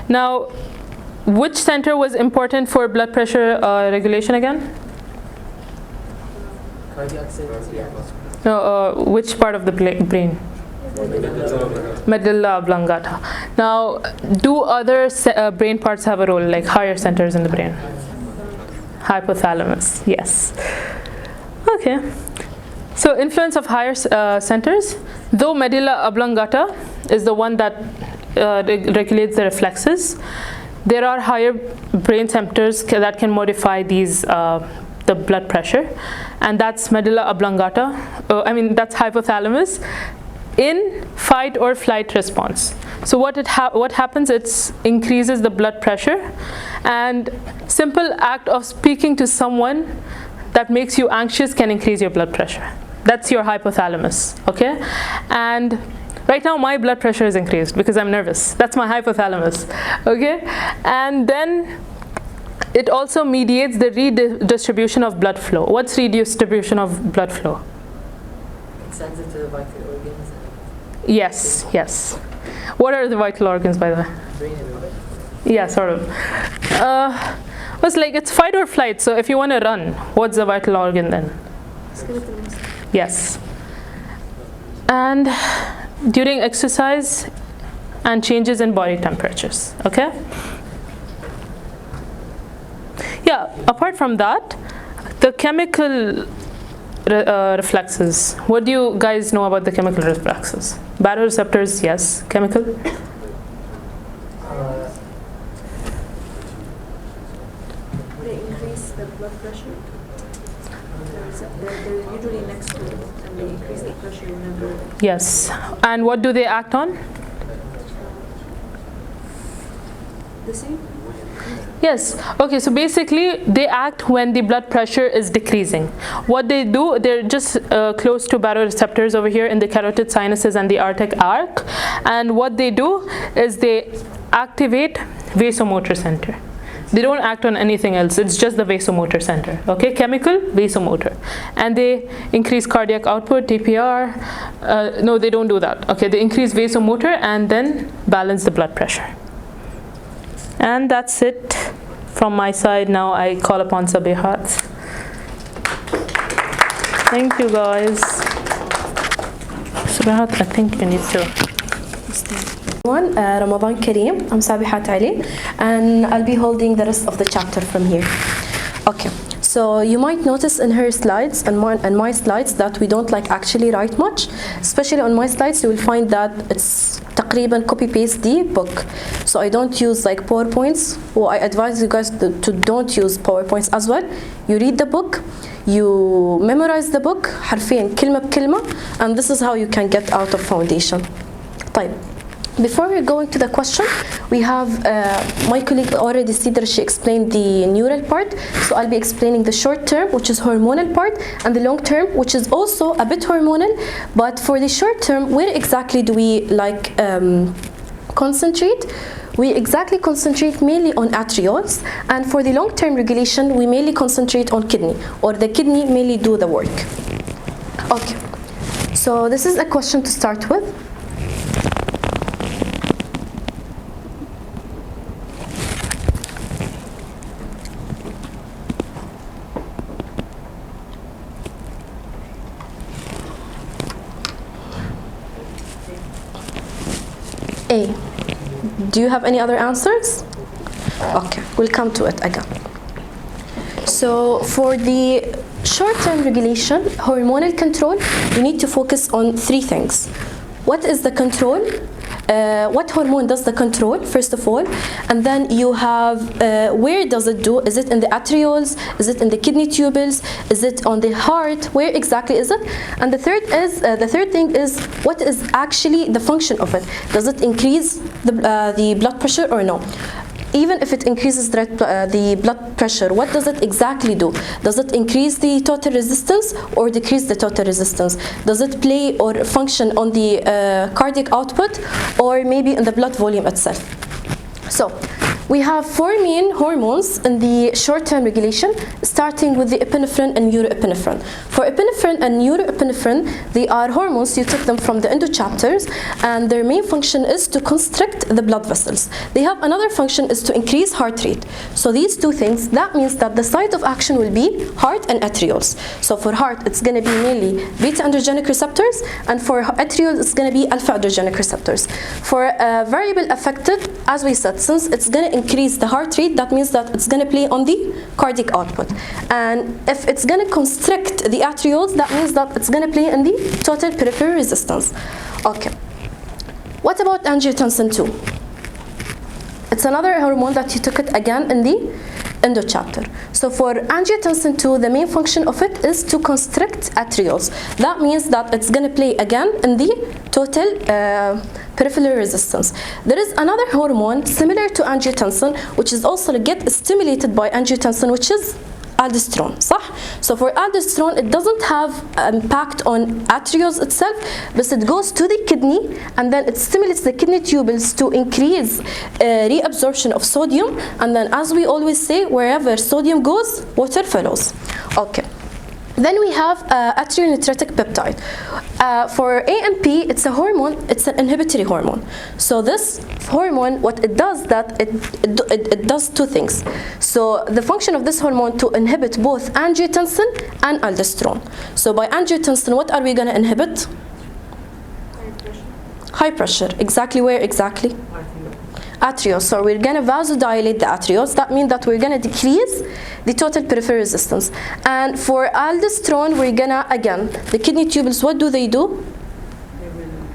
Now, which center was important for blood pressure regulation again? Cardiac cells, yeah. No, which part of the brain? Medulla oblongata. Now, do other brain parts have a role, like higher centers in the brain? Hypothalamus, yes. Okay. So, influence of higher centers, though medulla oblongata is the one that regulates the reflexes, there are higher brain centers that can modify these the blood pressure, and that's medulla oblongata, that's hypothalamus in fight or flight response. So what happens, it increases the blood pressure, and simple act of speaking to someone that makes you anxious can increase your blood pressure. That's your hypothalamus, okay? And right now my blood pressure is increased because I'm nervous. That's my hypothalamus, okay? And then it also mediates the redistribution of blood flow. What's redistribution of blood flow? It sends it to the vital organs. Yes, yes. What are the vital organs, by the way? Brain and heart. Yeah, sort of. It's like it's fight or flight. So if you want to run, what's the vital organ then? Skeletal muscle. Yes. And during exercise and changes in body temperatures, okay? Yeah, apart from that, the chemical reflexes. What do you guys know about the chemical reflexes? Baroreceptors, yes. Chemical? They increase the blood pressure. They're usually next to it, and they increase the pressure whenever. Yes. And what do they act on? The same? Yes. Okay, so basically they act when the blood pressure is decreasing. What they do, they're just close to baroreceptors over here in the carotid sinuses and the aortic arc. And what they do is they activate vasomotor center. They don't act on anything else. It's just the vasomotor center. Okay, chemical, vasomotor. And they increase cardiac output, TPR. No, they don't do that. Okay, they increase vasomotor and then balance the blood pressure. And that's it from my side. Now I call upon Sabeehat. Thank you guys. Sabeehat, I think you need to. Ramadan Kareem. I'm Sabeehat Ali, and I'll be holding the rest of the chapter from here. Okay, so you might notice in her slides and my slides that we don't actually write much. Especially on my slides, you will find that it's تقريبا copy paste the book. So I don't use PowerPoints. Well, I advise you guys to don't use PowerPoints as well. You read the book, you memorize the book حرفيا كلمة بكلمة, and this is how you can get out of foundation. طيب. Before we're going to the question, we have my colleague already, Sidra, she explained the neural part. So I'll be explaining the short term, which is hormonal part, and the long term, which is also a bit hormonal. But for the short term, where exactly do we concentrate? We exactly concentrate mainly on arterioles, and for the long term regulation, we mainly concentrate on kidney, or the kidney mainly do the work. Okay, so this is a question to start with. A. Do you have any other answers? Okay, we'll come to it again. So for the short-term regulation, hormonal control, you need to focus on three things. What is the control? what hormone does the control, first of all, and then you have where does it do? Is it in the arterioles? Is it in the kidney tubules? Is it on the heart? Where exactly is it? And the third thing is what is actually the function of it? Does it increase the blood pressure or no? Even if it increases the blood pressure, what does it exactly do? Does it increase the total resistance or decrease the total resistance? Does it play or function on the cardiac output or maybe in the blood volume itself? So we have 4 main hormones in the short-term regulation, starting with the epinephrine and neuroepinephrine. For epinephrine and neuroepinephrine, they are hormones, you took them from the endo chapters, and their main function is to constrict the blood vessels. They have another function is to increase heart rate. So these two things, that means that the site of action will be heart and arterioles. So for heart, it's going to be mainly beta-androgenic receptors, and for arterioles, it's going to be alpha-androgenic receptors. For variable affected, as we said, since it's going to increase the heart rate, that means that it's going to play on the cardiac output. And if it's going to constrict the arterioles, that means that it's going to play in the total peripheral resistance. Okay. What about angiotensin 2? It's another hormone that you took it again in the endo chapter. So for angiotensin 2, the main function of it is to constrict arterioles. That means that it's going to play again in the total peripheral resistance. There is another hormone similar to angiotensin, which is also get stimulated by angiotensin, which is aldosterone. صح? So for aldosterone, it doesn't have impact on arterioles itself, but it goes to the kidney and then it stimulates the kidney tubules to increase reabsorption of sodium. And then, as we always say, wherever sodium goes, water follows. Okay. Then we have atrial natriuretic peptide. For AMP, it's a hormone, it's an inhibitory hormone. So this hormone, what it does, that it does two things. So the function of this hormone to inhibit both angiotensin and aldosterone. So by angiotensin, what are we going to inhibit? High pressure. Exactly where exactly? Arterioles. So we're going to vasodilate the arterioles. That means that we're going to decrease the total peripheral resistance. And for aldosterone, we're going to, again, the kidney tubules, what do? They will,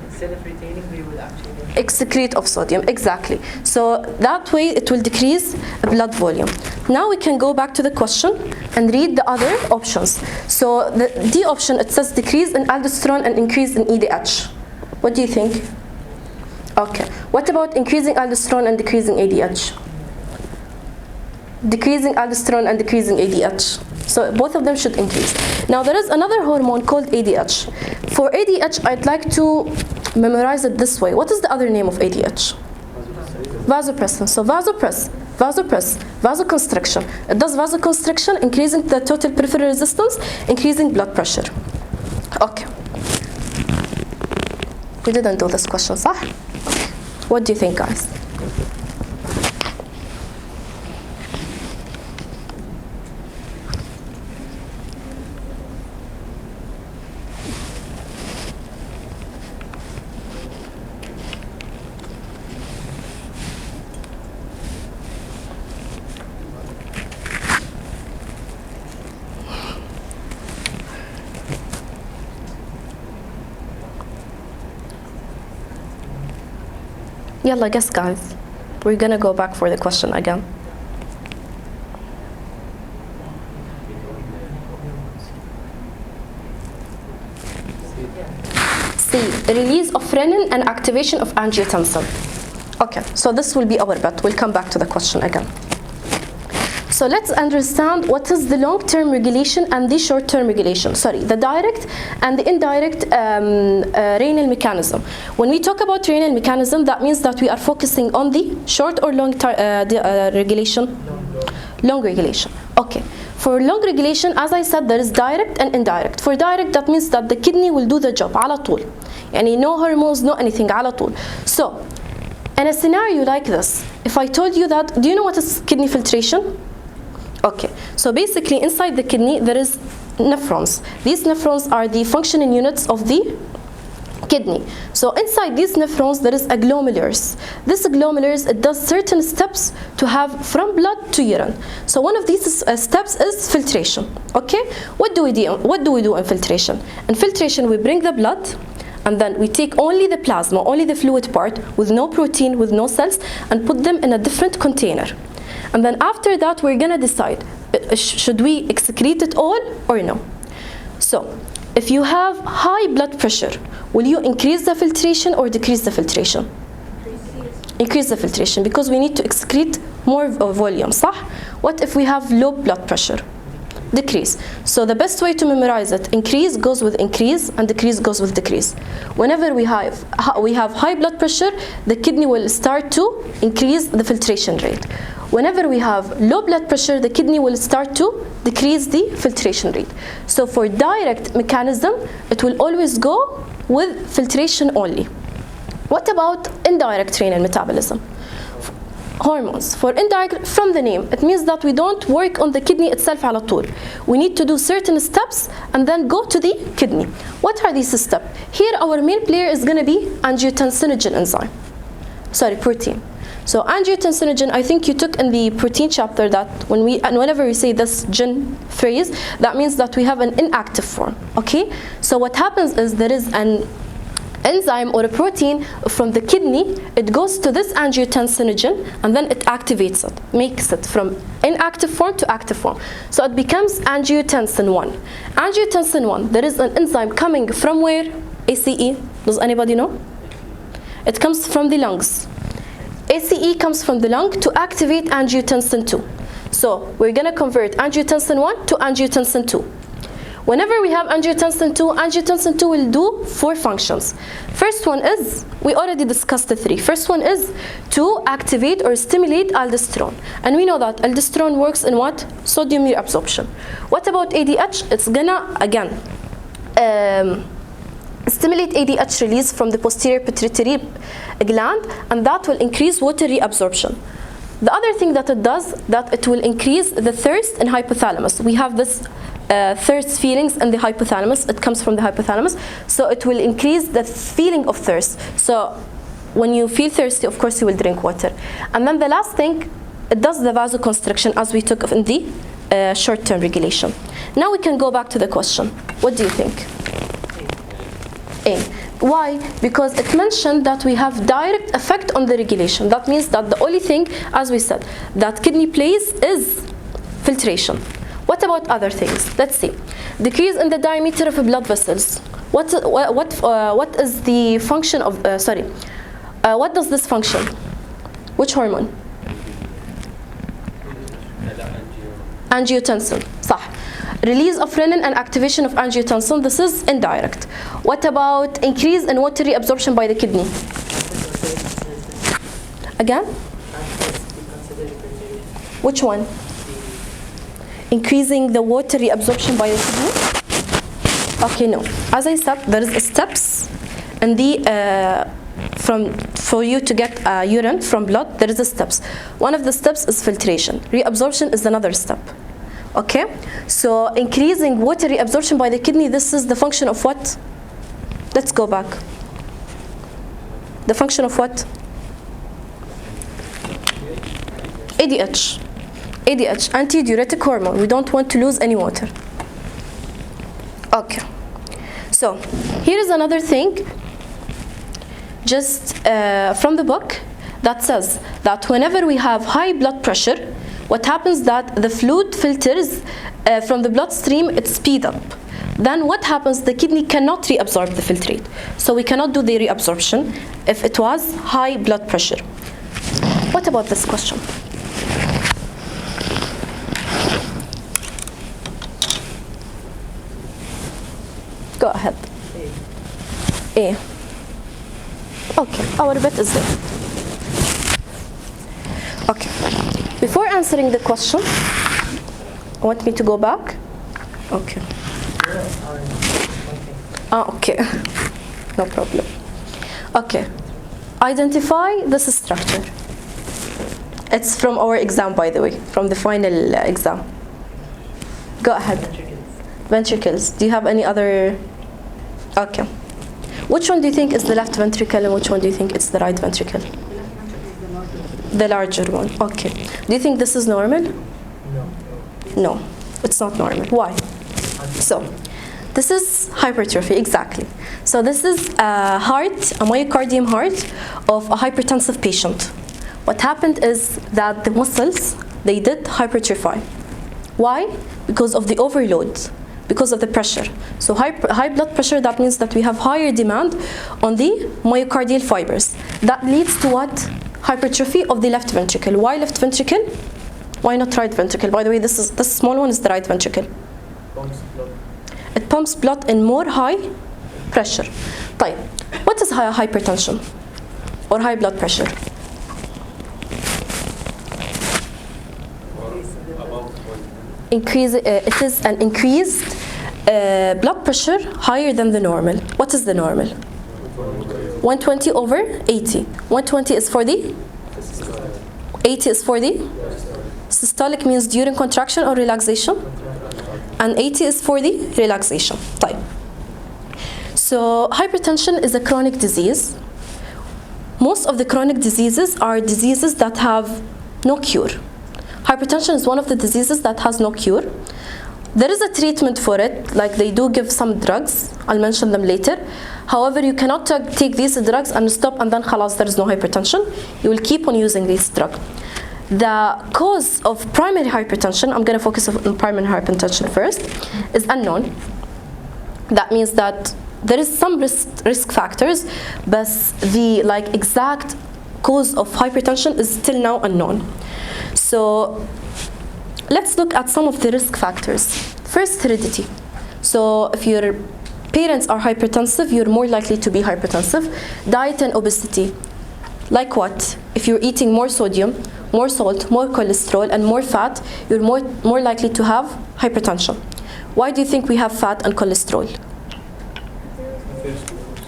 instead of retaining, they will actually excrete of sodium. Exactly. So that way it will decrease blood volume. Now we can go back to the question and read the other options. So the D option, it says decrease in aldosterone and increase in EDH. What do you think? Okay. What about increasing aldosterone and decreasing ADH? Decreasing aldosterone and decreasing ADH. So both of them should increase. Now there is another hormone called ADH. For ADH, I'd like to memorize it this way. What is the other name of ADH? Vasopressin. So vasopress, vasoconstriction. It does vasoconstriction, increasing the total peripheral resistance, increasing blood pressure. Okay. We didn't do this question, صح? What do you think, guys? Yalla, guess, guys. We're gonna go back for the question again. C, release of renin and activation of angiotensin. Okay, so this will be our bet. We'll come back to the question again. So let's understand what is the long-term regulation and the short-term regulation. Sorry, the direct and the indirect renal mechanism. When we talk about renal mechanism, that means that we are focusing on the short or long regulation? Long regulation. Okay. For long regulation, as I said, there is direct and indirect. For direct, that means that the kidney will do the job على طول. يعني no hormones, no anything على طول. So, in a scenario like this, if I told you that, do you know what is kidney filtration? Okay, so basically inside the kidney there is nephrons. These nephrons are the functioning units of the kidney. So inside these nephrons there is agglomerates. This agglomerates, it does certain steps to have from blood to urine. So one of these steps is filtration. Okay, what do we do in filtration? In filtration we bring the blood And then we take only the plasma, only the fluid part, with no protein, with no cells, and put them in a different container. And then after that, we're gonna decide, should we excrete it all or no? So, if you have high blood pressure, will you increase the filtration or decrease the filtration? Increase the filtration, because we need to excrete more volume, صح? What if we have low blood pressure? Decrease. So the best way to memorize it, increase goes with increase and decrease goes with decrease. Whenever we have high blood pressure, the kidney will start to increase the filtration rate. Whenever we have low blood pressure, the kidney will start to decrease the filtration rate. So for direct mechanism, it will always go with filtration only. What about indirect renal metabolism? Hormones. For indirect, from the name, it means that we don't work on the kidney itself على طول. We need to do certain steps and then go to the kidney. What are these steps? Here our main player is going to be angiotensinogen enzyme. Sorry, protein. So angiotensinogen, I think you took in the protein chapter that whenever we say this gen phrase, that means that we have an inactive form. Okay? So what happens is there is an enzyme or a protein from the kidney, it goes to this angiotensinogen and then it activates it, makes it from inactive form to active form. So it becomes angiotensin 1. Angiotensin 1, there is an enzyme coming from where? ACE. Does anybody know? It comes from the lungs. ACE comes from the lung to activate angiotensin 2. So we're going to convert angiotensin 1 to angiotensin 2. Whenever we have angiotensin 2 will do 4 functions. First one is, we already discussed the 3. First one is to activate or stimulate aldosterone. And we know that aldosterone works in what? Sodium reabsorption. What about ADH? It's gonna, again, stimulate ADH release from the posterior pituitary gland, and that will increase water reabsorption. The other thing that it does, that it will increase the thirst in hypothalamus. We have this thirst feelings in the hypothalamus. It comes from the hypothalamus, so it will increase the feeling of thirst. So when you feel thirsty, of course you will drink water. And then the last thing, it does the vasoconstriction as we took in the short-term regulation. Now we can go back to the question. What do you think? A. Why? Because it mentioned that we have direct effect on the regulation. That means that the only thing, as we said, that kidney plays is filtration. What about other things? Let's see. Decrease in the diameter of blood vessels. What is the function of, what does this function? Which hormone? Angiotensin. صح. Release of renin and activation of angiotensin. This is indirect. What about increase in water reabsorption by the kidney? Again? Which one? Increasing the water reabsorption by the kidney? Okay, no. As I said, there is steps in the for you to get urine from blood. There is a steps. One of the steps is filtration. Reabsorption is another step. Okay, so increasing water reabsorption by the kidney. This is the function of what? Let's go back. The function of what? ADH. ADH, antidiuretic hormone. We don't want to lose any water. Okay. So, here is another thing, just from the book, that says that whenever we have high blood pressure, what happens that the fluid filters from the bloodstream, it speed up. Then what happens? The kidney cannot reabsorb the filtrate. So we cannot do the reabsorption if it was high blood pressure. What about this question? Go ahead. A. Okay, our bet is there. Okay. Before answering the question, want me to go back? Okay. Okay. No problem. Okay. Identify this structure. It's from our exam, by the way, from the final exam. Go ahead. Ventricles. Do you have any other? Okay. Which one do you think is the left ventricle and which one do you think it's the right ventricle? The larger one. Okay. Do you think this is normal? No. No, it's not normal. Why? So, this is hypertrophy, exactly. So this is a myocardium heart of a hypertensive patient. What happened is that the muscles, they did hypertrophy. Why? Because of the overload, because of the pressure. So high blood pressure, that means that we have higher demand on the myocardial fibers. That leads to what? Hypertrophy of the left ventricle. Why left ventricle? Why not right ventricle? By the way, this small one is the right ventricle. It pumps blood in more high pressure. طيب, what is hypertension or high blood pressure? It is an increased blood pressure higher than the normal. What is the normal? 120 over 80. 120 is for the? 80 is for the? Systolic means during contraction or relaxation. And 80 is for the relaxation. طيب. So hypertension is a chronic disease. Most of the chronic diseases are diseases that have no cure. Hypertension is one of the diseases that has no cure. There is a treatment for it, like they do give some drugs. I'll mention them later. However, you cannot take these drugs and stop and then khalas, there is no hypertension. You will keep on using this drug. The cause of primary hypertension, I'm going to focus on primary hypertension first, is unknown. That means that there is some risk factors, but the exact cause of hypertension is still now unknown. So let's look at some of the risk factors. First, heredity. So if your parents are hypertensive, you're more likely to be hypertensive. Diet and obesity. Like what? If you're eating more sodium, more salt, more cholesterol, and more fat, you're more likely to have hypertension. Why do you think we have fat and cholesterol?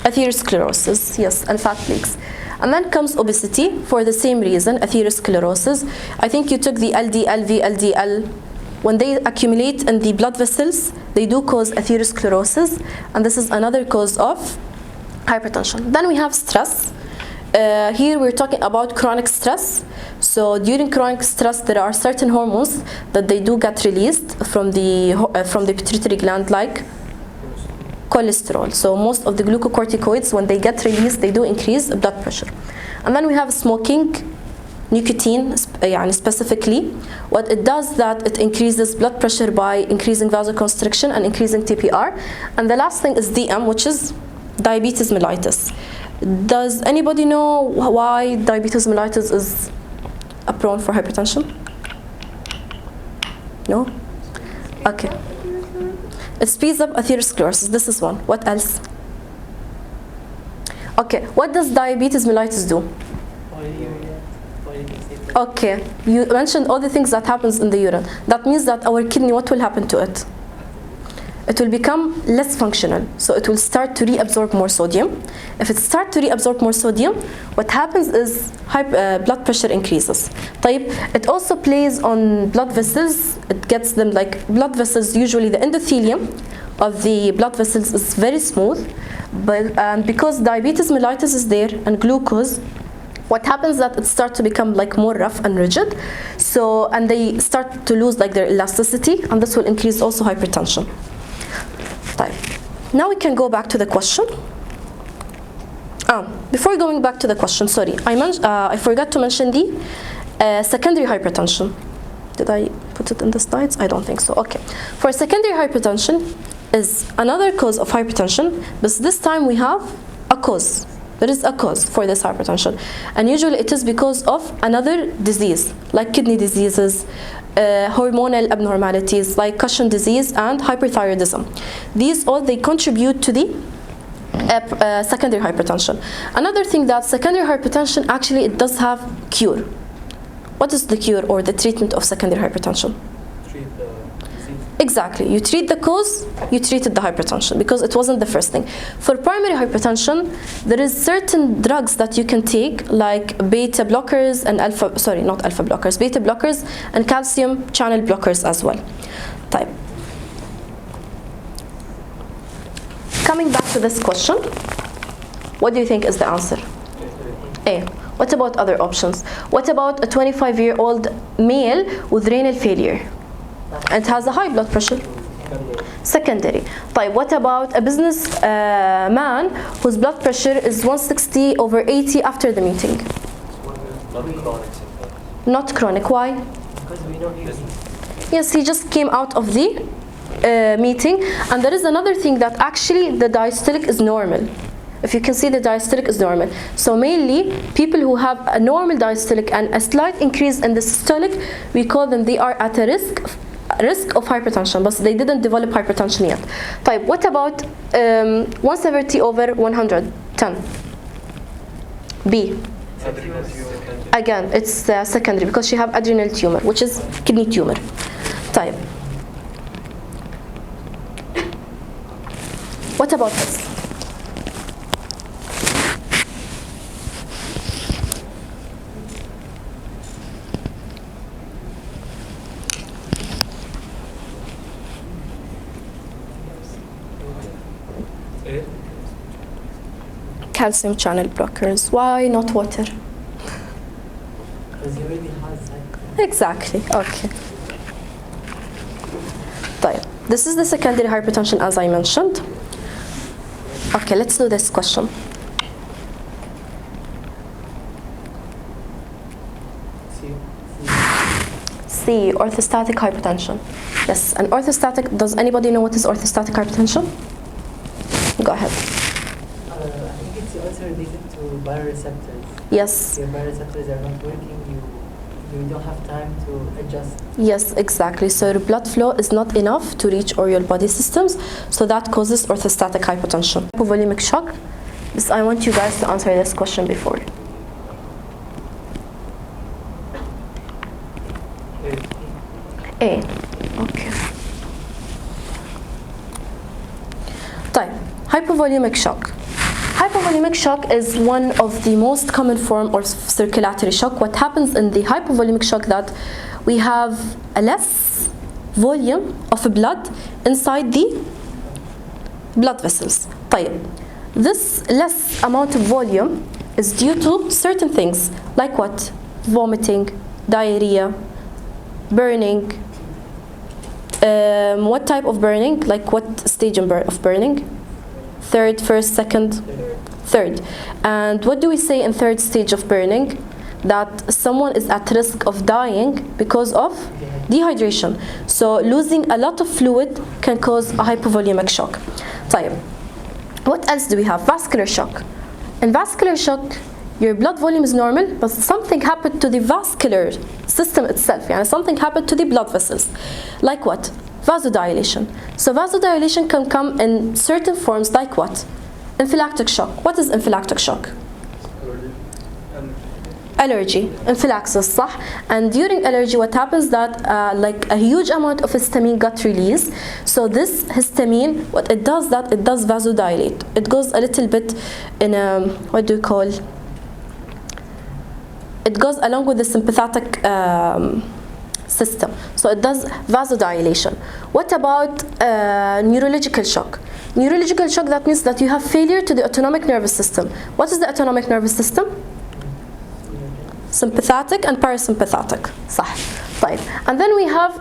Atherosclerosis, yes, and fat flakes. And then comes obesity for the same reason, atherosclerosis. I think you took the LDL, VLDL. When they accumulate in the blood vessels, they do cause atherosclerosis, and this is another cause of hypertension. Then we have stress. Here we're talking about chronic stress. So during chronic stress, there are certain hormones that they do get released from the pituitary gland, like cholesterol. So most of the glucocorticoids, when they get released, they do increase blood pressure. And then we have smoking, nicotine, specifically. What it does, that it increases blood pressure by increasing vasoconstriction and increasing TPR. And the last thing is DM, which is diabetes mellitus. Does anybody know why diabetes mellitus is prone for hypertension? No? Okay. It speeds up atherosclerosis. This is one. What else? Okay. What does diabetes mellitus do? Okay. You mentioned all the things that happens in the urine. That means that our kidney, what will happen to it? It will become less functional. So it will start to reabsorb more sodium. If it starts to reabsorb more sodium, what happens is blood pressure increases. It also plays on blood vessels. It gets them blood vessels. Usually the endothelium of the blood vessels is very smooth. But because diabetes mellitus is there and glucose, what happens that it starts to become more rough and rigid. So, and they start to lose their elasticity, and this will increase also hypertension. Now we can go back to the question. Before going back to the question, sorry, I forgot to mention the secondary hypertension. Did I put it in the slides? I don't think so. Okay. For secondary hypertension is another cause of hypertension, but this time we have a cause. There is a cause for this hypertension, and usually it is because of another disease, like kidney diseases, hormonal abnormalities like Cushing disease and hyperthyroidism. These all, they contribute to the secondary hypertension. Another thing, that secondary hypertension, actually it does have cure. What is the cure or the treatment of secondary hypertension? Treat the disease. Exactly. You treat the cause, you treated the hypertension, because it wasn't the first thing. For primary hypertension, there is certain drugs that you can take, like beta blockers and beta blockers and calcium channel blockers as well. Coming back to this question, what do you think is the answer? A. What about other options? What about a 25-year-old male with renal failure and has a high blood pressure? Secondary. طيب, what about a business man whose blood pressure is 160/80 after the meeting? Not chronic symptom. Not chronic. Why? Because we know he Yes, he just came out of the meeting. And there is another thing that actually the diastolic is normal. If you can see, the diastolic is normal. So mainly people who have a normal diastolic and a slight increase in the systolic, we call them, they are at a risk of hypertension, but they didn't develop hypertension yet. طيب, what about 170/110? B. Again, it's secondary because she have adrenal tumor, which is kidney tumor. طيب. What about this? Calcium channel blockers. Why not water? because he already has that. Exactly. Okay. طيب, this is the secondary hypertension as I mentioned. Okay, let's do this question. C, orthostatic hypertension. Yes, and orthostatic, does anybody know what is orthostatic hypertension? Go ahead. I think it's also related to bioreceptors. Yes. Your bioreceptors are not working, you don't have time to adjust. Yes, exactly. So your blood flow is not enough to reach all your body systems, so that causes orthostatic hypertension. Hypovolemic shock. This, I want you guys to answer this question before. A. Okay. طيب, hypovolemic shock. Hypovolemic shock is one of the most common form of circulatory shock. What happens in the hypovolemic shock that we have a less volume of blood inside the blood vessels. طيب, this less amount of volume is due to certain things like what? Vomiting, diarrhea, burning. What type of burning? Like what stage of burning? Third, first, second? Third. And what do we say in third stage of burning? That someone is at risk of dying because of dehydration. So losing a lot of fluid can cause a hypovolemic shock. طيب, what else do we have? Vascular shock. In vascular shock, your blood volume is normal, but something happened to the vascular system itself. يعني something happened to the blood vessels. Like what? Vasodilation. So vasodilation can come in certain forms like what? Anaphylactic shock. What is anaphylactic shock? Allergy, anaphylaxis, صح? And during allergy, what happens that like a huge amount of histamine got released. So this histamine, what it does, that it does vasodilate. It goes a little bit in a, what do you call? It goes along with the sympathetic system. So it does vasodilation. What about neurological shock? Neurological shock, that means that you have failure to the autonomic nervous system. What is the autonomic nervous system? Sympathetic and parasympathetic. صح. طيب. And then we have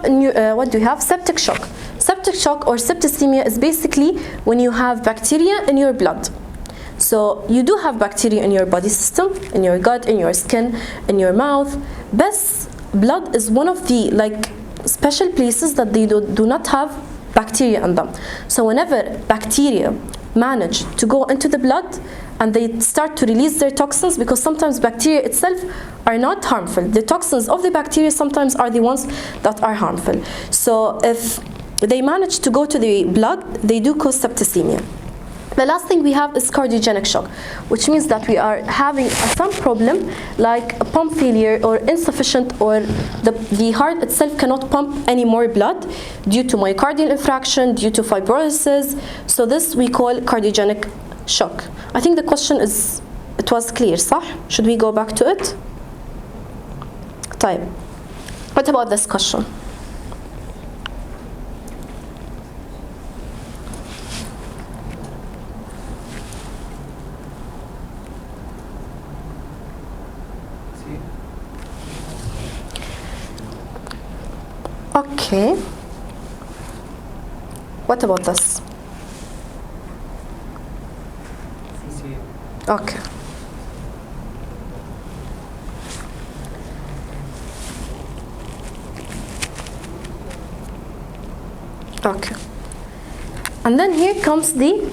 what do we have? Septic shock. Septic shock or septicemia is basically when you have bacteria in your blood. So you do have bacteria in your body system, in your gut, in your skin, in your mouth. But blood is one of the like special places that they do not have bacteria in them. So whenever bacteria manage to go into the blood and they start to release their toxins, because sometimes bacteria itself are not harmful. The toxins of the bacteria sometimes are the ones that are harmful. So if they manage to go to the blood, they do cause septicemia. The last thing we have is cardiogenic shock, which means that we are having some problem like a pump failure or insufficient, or the heart itself cannot pump any more blood due to myocardial infarction, due to fibrosis. So this we call cardiogenic shock. I think the question it was clear, صح? Should we go back to it? طيب. What about this question? Okay. What about this? Okay. Okay. And then here comes the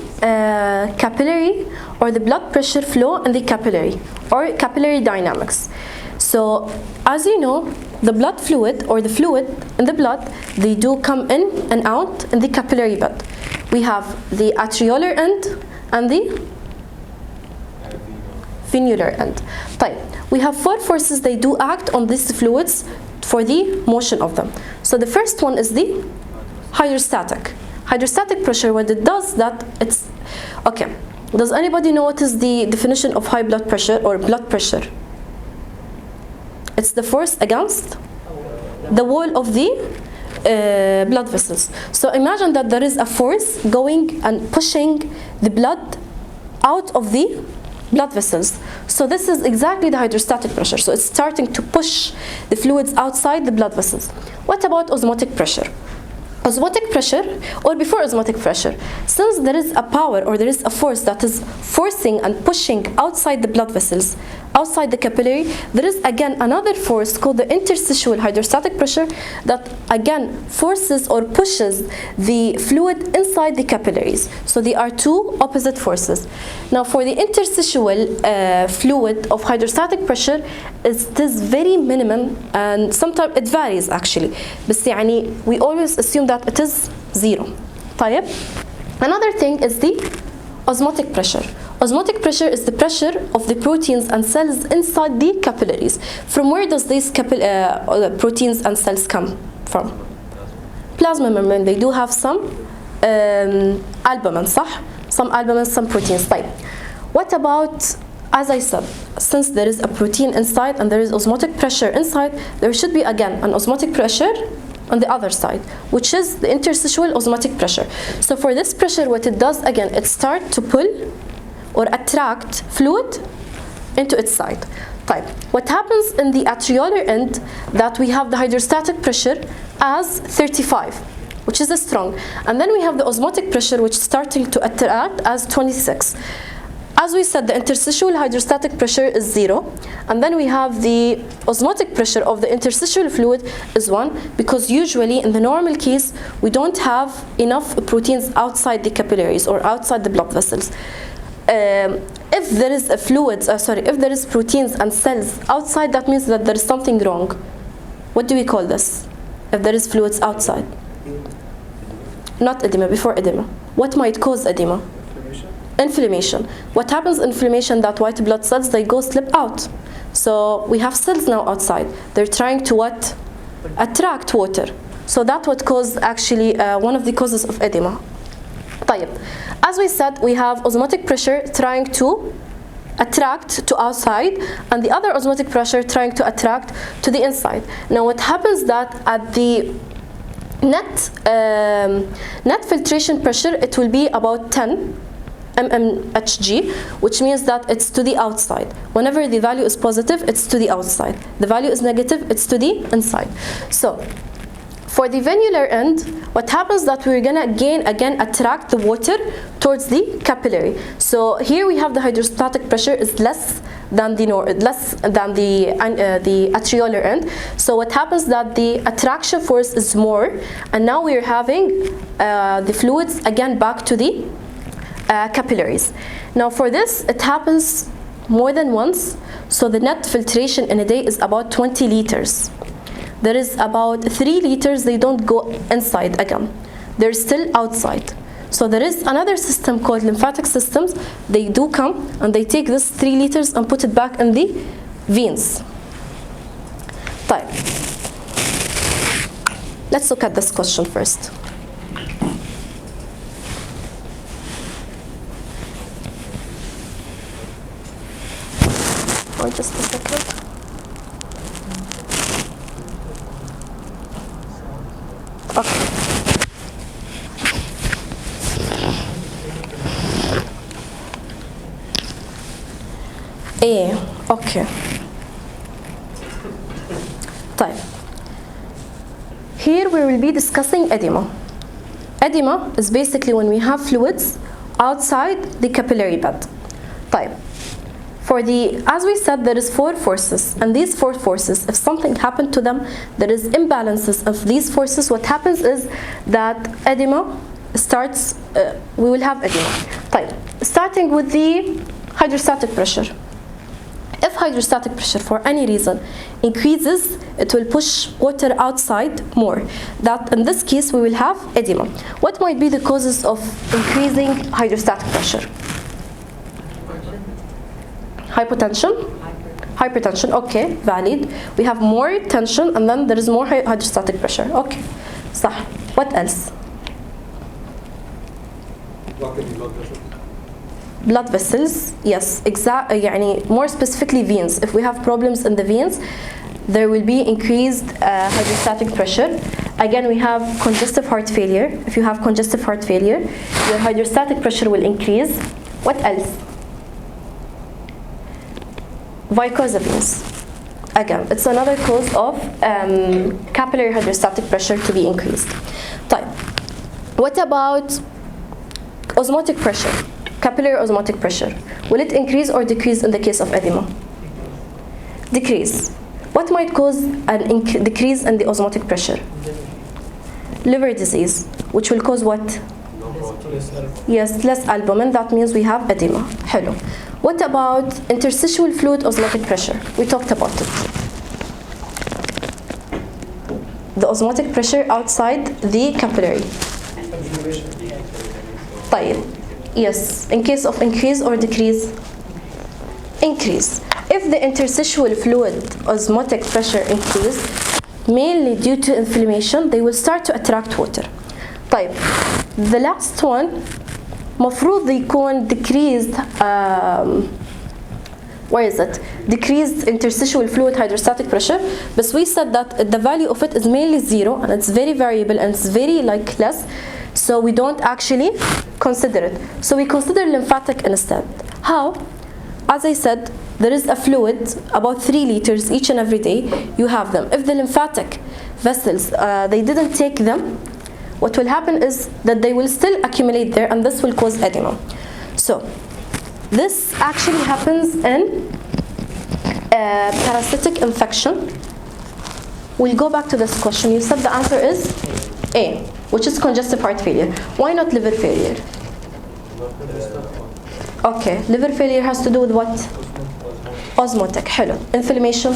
capillary or the blood pressure flow in the capillary or capillary dynamics. So as you know, the blood fluid or the fluid in the blood, they do come in and out in the capillary bed. We have the arteriolar end and the venular end. طيب. We have 4 forces they do act on these fluids for the motion of them. So the first one is the hydrostatic. Hydrostatic pressure, what it does that it's okay. Does anybody know what is the definition of high blood pressure or blood pressure? It's the force against the wall of the blood vessels. So imagine that there is a force going and pushing the blood out of the blood vessels. So this is exactly the hydrostatic pressure. So it's starting to push the fluids outside the blood vessels. What about osmotic pressure? Osmotic pressure, or before osmotic pressure, since there is a power or there is a force that is forcing and pushing outside the blood vessels, outside the capillary, there is again another force called the interstitial hydrostatic pressure that again forces or pushes the fluid inside the capillaries. So they are 2 opposite forces. Now for the interstitial fluid of hydrostatic pressure, it is very minimum and sometimes it varies actually. بس يعني we always assume that it is 0. طيب. Another thing is the osmotic pressure. Osmotic pressure is the pressure of the proteins and cells inside the capillaries. From where does these proteins and cells come from? Plasma membrane. They do have some albumin, صح? Some albumin, some proteins. طيب. What about, as I said, since there is a protein inside and there is osmotic pressure inside, there should be again an osmotic pressure on the other side, which is the interstitial osmotic pressure. So for this pressure, what it does again, it starts to pull or attract fluid into its side. Type. What happens in the arteriolar end, that we have the hydrostatic pressure as 35, which is strong, and then we have the osmotic pressure which is starting to attract as 26. As we said, the interstitial hydrostatic pressure is 0, and then we have the osmotic pressure of the interstitial fluid is 1, because usually in the normal case we don't have enough proteins outside the capillaries or outside the blood vessels. If there is a fluid, if there is proteins and cells outside, that means that there is something wrong. What do we call this? If there is fluids outside, not edema, before edema. What might cause edema? Inflammation. What happens in inflammation? That white blood cells, they go slip out. So we have cells now outside. They're trying to what? Attract water. So that's what caused actually one of the causes of edema. طيب. As we said, we have osmotic pressure trying to attract to outside, and the other osmotic pressure trying to attract to the inside. Now what happens that at the net filtration pressure, it will be about 10 mmHg, which means that it's to the outside. Whenever the value is positive, it's to the outside. The value is negative, it's to the inside. So for the venular end, what happens that we're gonna again attract the water towards the capillary. So here we have the hydrostatic pressure is less than the arteriolar end. So what happens that the attraction force is more, and now we're having the fluids again back to the capillaries. Now for this, it happens more than once. So the net filtration in a day is about 20 liters. There is about 3 liters, they don't go inside again. They're still outside. So there is another system called lymphatic systems. They do come and they take this 3 liters and put it back in the veins. طيب. Let's look at this question first. Just a second. Okay. Okay. طيب. Here we will be discussing edema. Edema is basically when we have fluids outside the capillary bed. طيب. As we said, there is 4 forces, and these 4 forces, if something happened to them, there is imbalances of these forces. What happens is that edema starts, we will have edema. طيب. Starting with the hydrostatic pressure. If hydrostatic pressure for any reason increases, it will push water outside more. That in this case we will have edema. What might be the causes of increasing hydrostatic pressure? Hypotension? Hypertension, okay, valid. We have more tension and then there is more hydrostatic pressure. Okay, صح. What else? Blood vessels, yes, يعني more specifically veins. If we have problems in the veins, there will be increased hydrostatic pressure. Again, we have congestive heart failure. If you have congestive heart failure, your hydrostatic pressure will increase. What else? Varicose veins. Again, it's another cause of capillary hydrostatic pressure to be increased. طيب. What about osmotic pressure? Capillary osmotic pressure. Will it increase or decrease in the case of edema? Decrease. What might cause an decrease in the osmotic pressure? Liver disease, which will cause what? Yes, less albumin. That means we have edema. حلو. What about interstitial fluid osmotic pressure? We talked about it. The osmotic pressure outside the capillary. طيب. Yes, in case of increase or decrease? Increase. If the interstitial fluid osmotic pressure increase, mainly due to inflammation, they will start to attract water. طيب. The last one, مفروض يكون decreased where is it? Decreased interstitial fluid hydrostatic pressure, but we said that the value of it is mainly 0 and it's very variable and it's very like less, so we don't actually consider it. So we consider lymphatic instead. How? As I said, there is a fluid about 3 liters each and every day. You have them. If the lymphatic vessels they didn't take them, what will happen is that they will still accumulate there and this will cause edema. So this actually happens in parasitic infection. We'll go back to this question. You said the answer is A, which is congestive heart failure. Why not liver failure? Okay, liver failure has to do with what? Osmotic. حلو. Inflammation?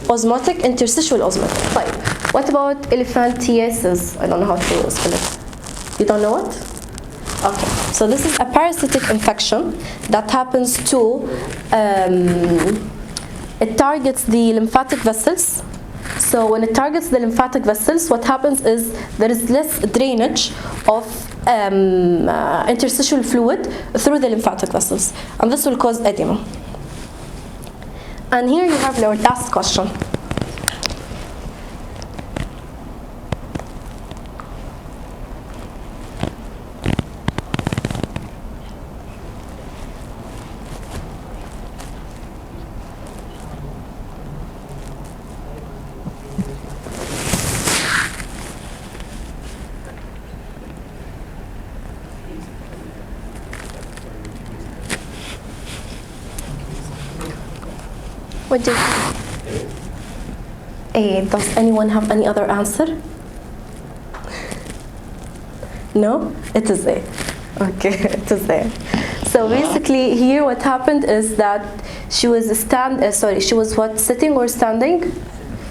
Osmotic, interstitial osmotic. طيب. What about elephantiasis? I don't know how to spell it. You don't know it? Okay. So this is a parasitic infection that happens to, it targets the lymphatic vessels. So when it targets the lymphatic vessels, what happens is there is less drainage of interstitial fluid through the lymphatic vessels. And this will cause edema. And here you have our last question. What do you think? A. Does anyone have any other answer? No? It is A. Okay, it is A. So basically here what happened is that she was sitting or standing?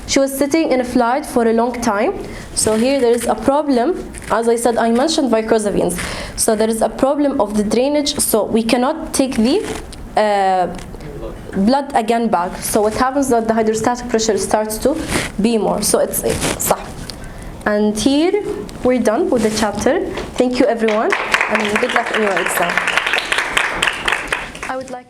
She was sitting in a flight for a long time. So here there is a problem. As I said, I mentioned varicose veins. So there is a problem of the drainage. So we cannot take the blood again back. So what happens is that the hydrostatic pressure starts to be more. So it's A. صح. And here we're done with the chapter. Thank you everyone and good luck in your exam. I would like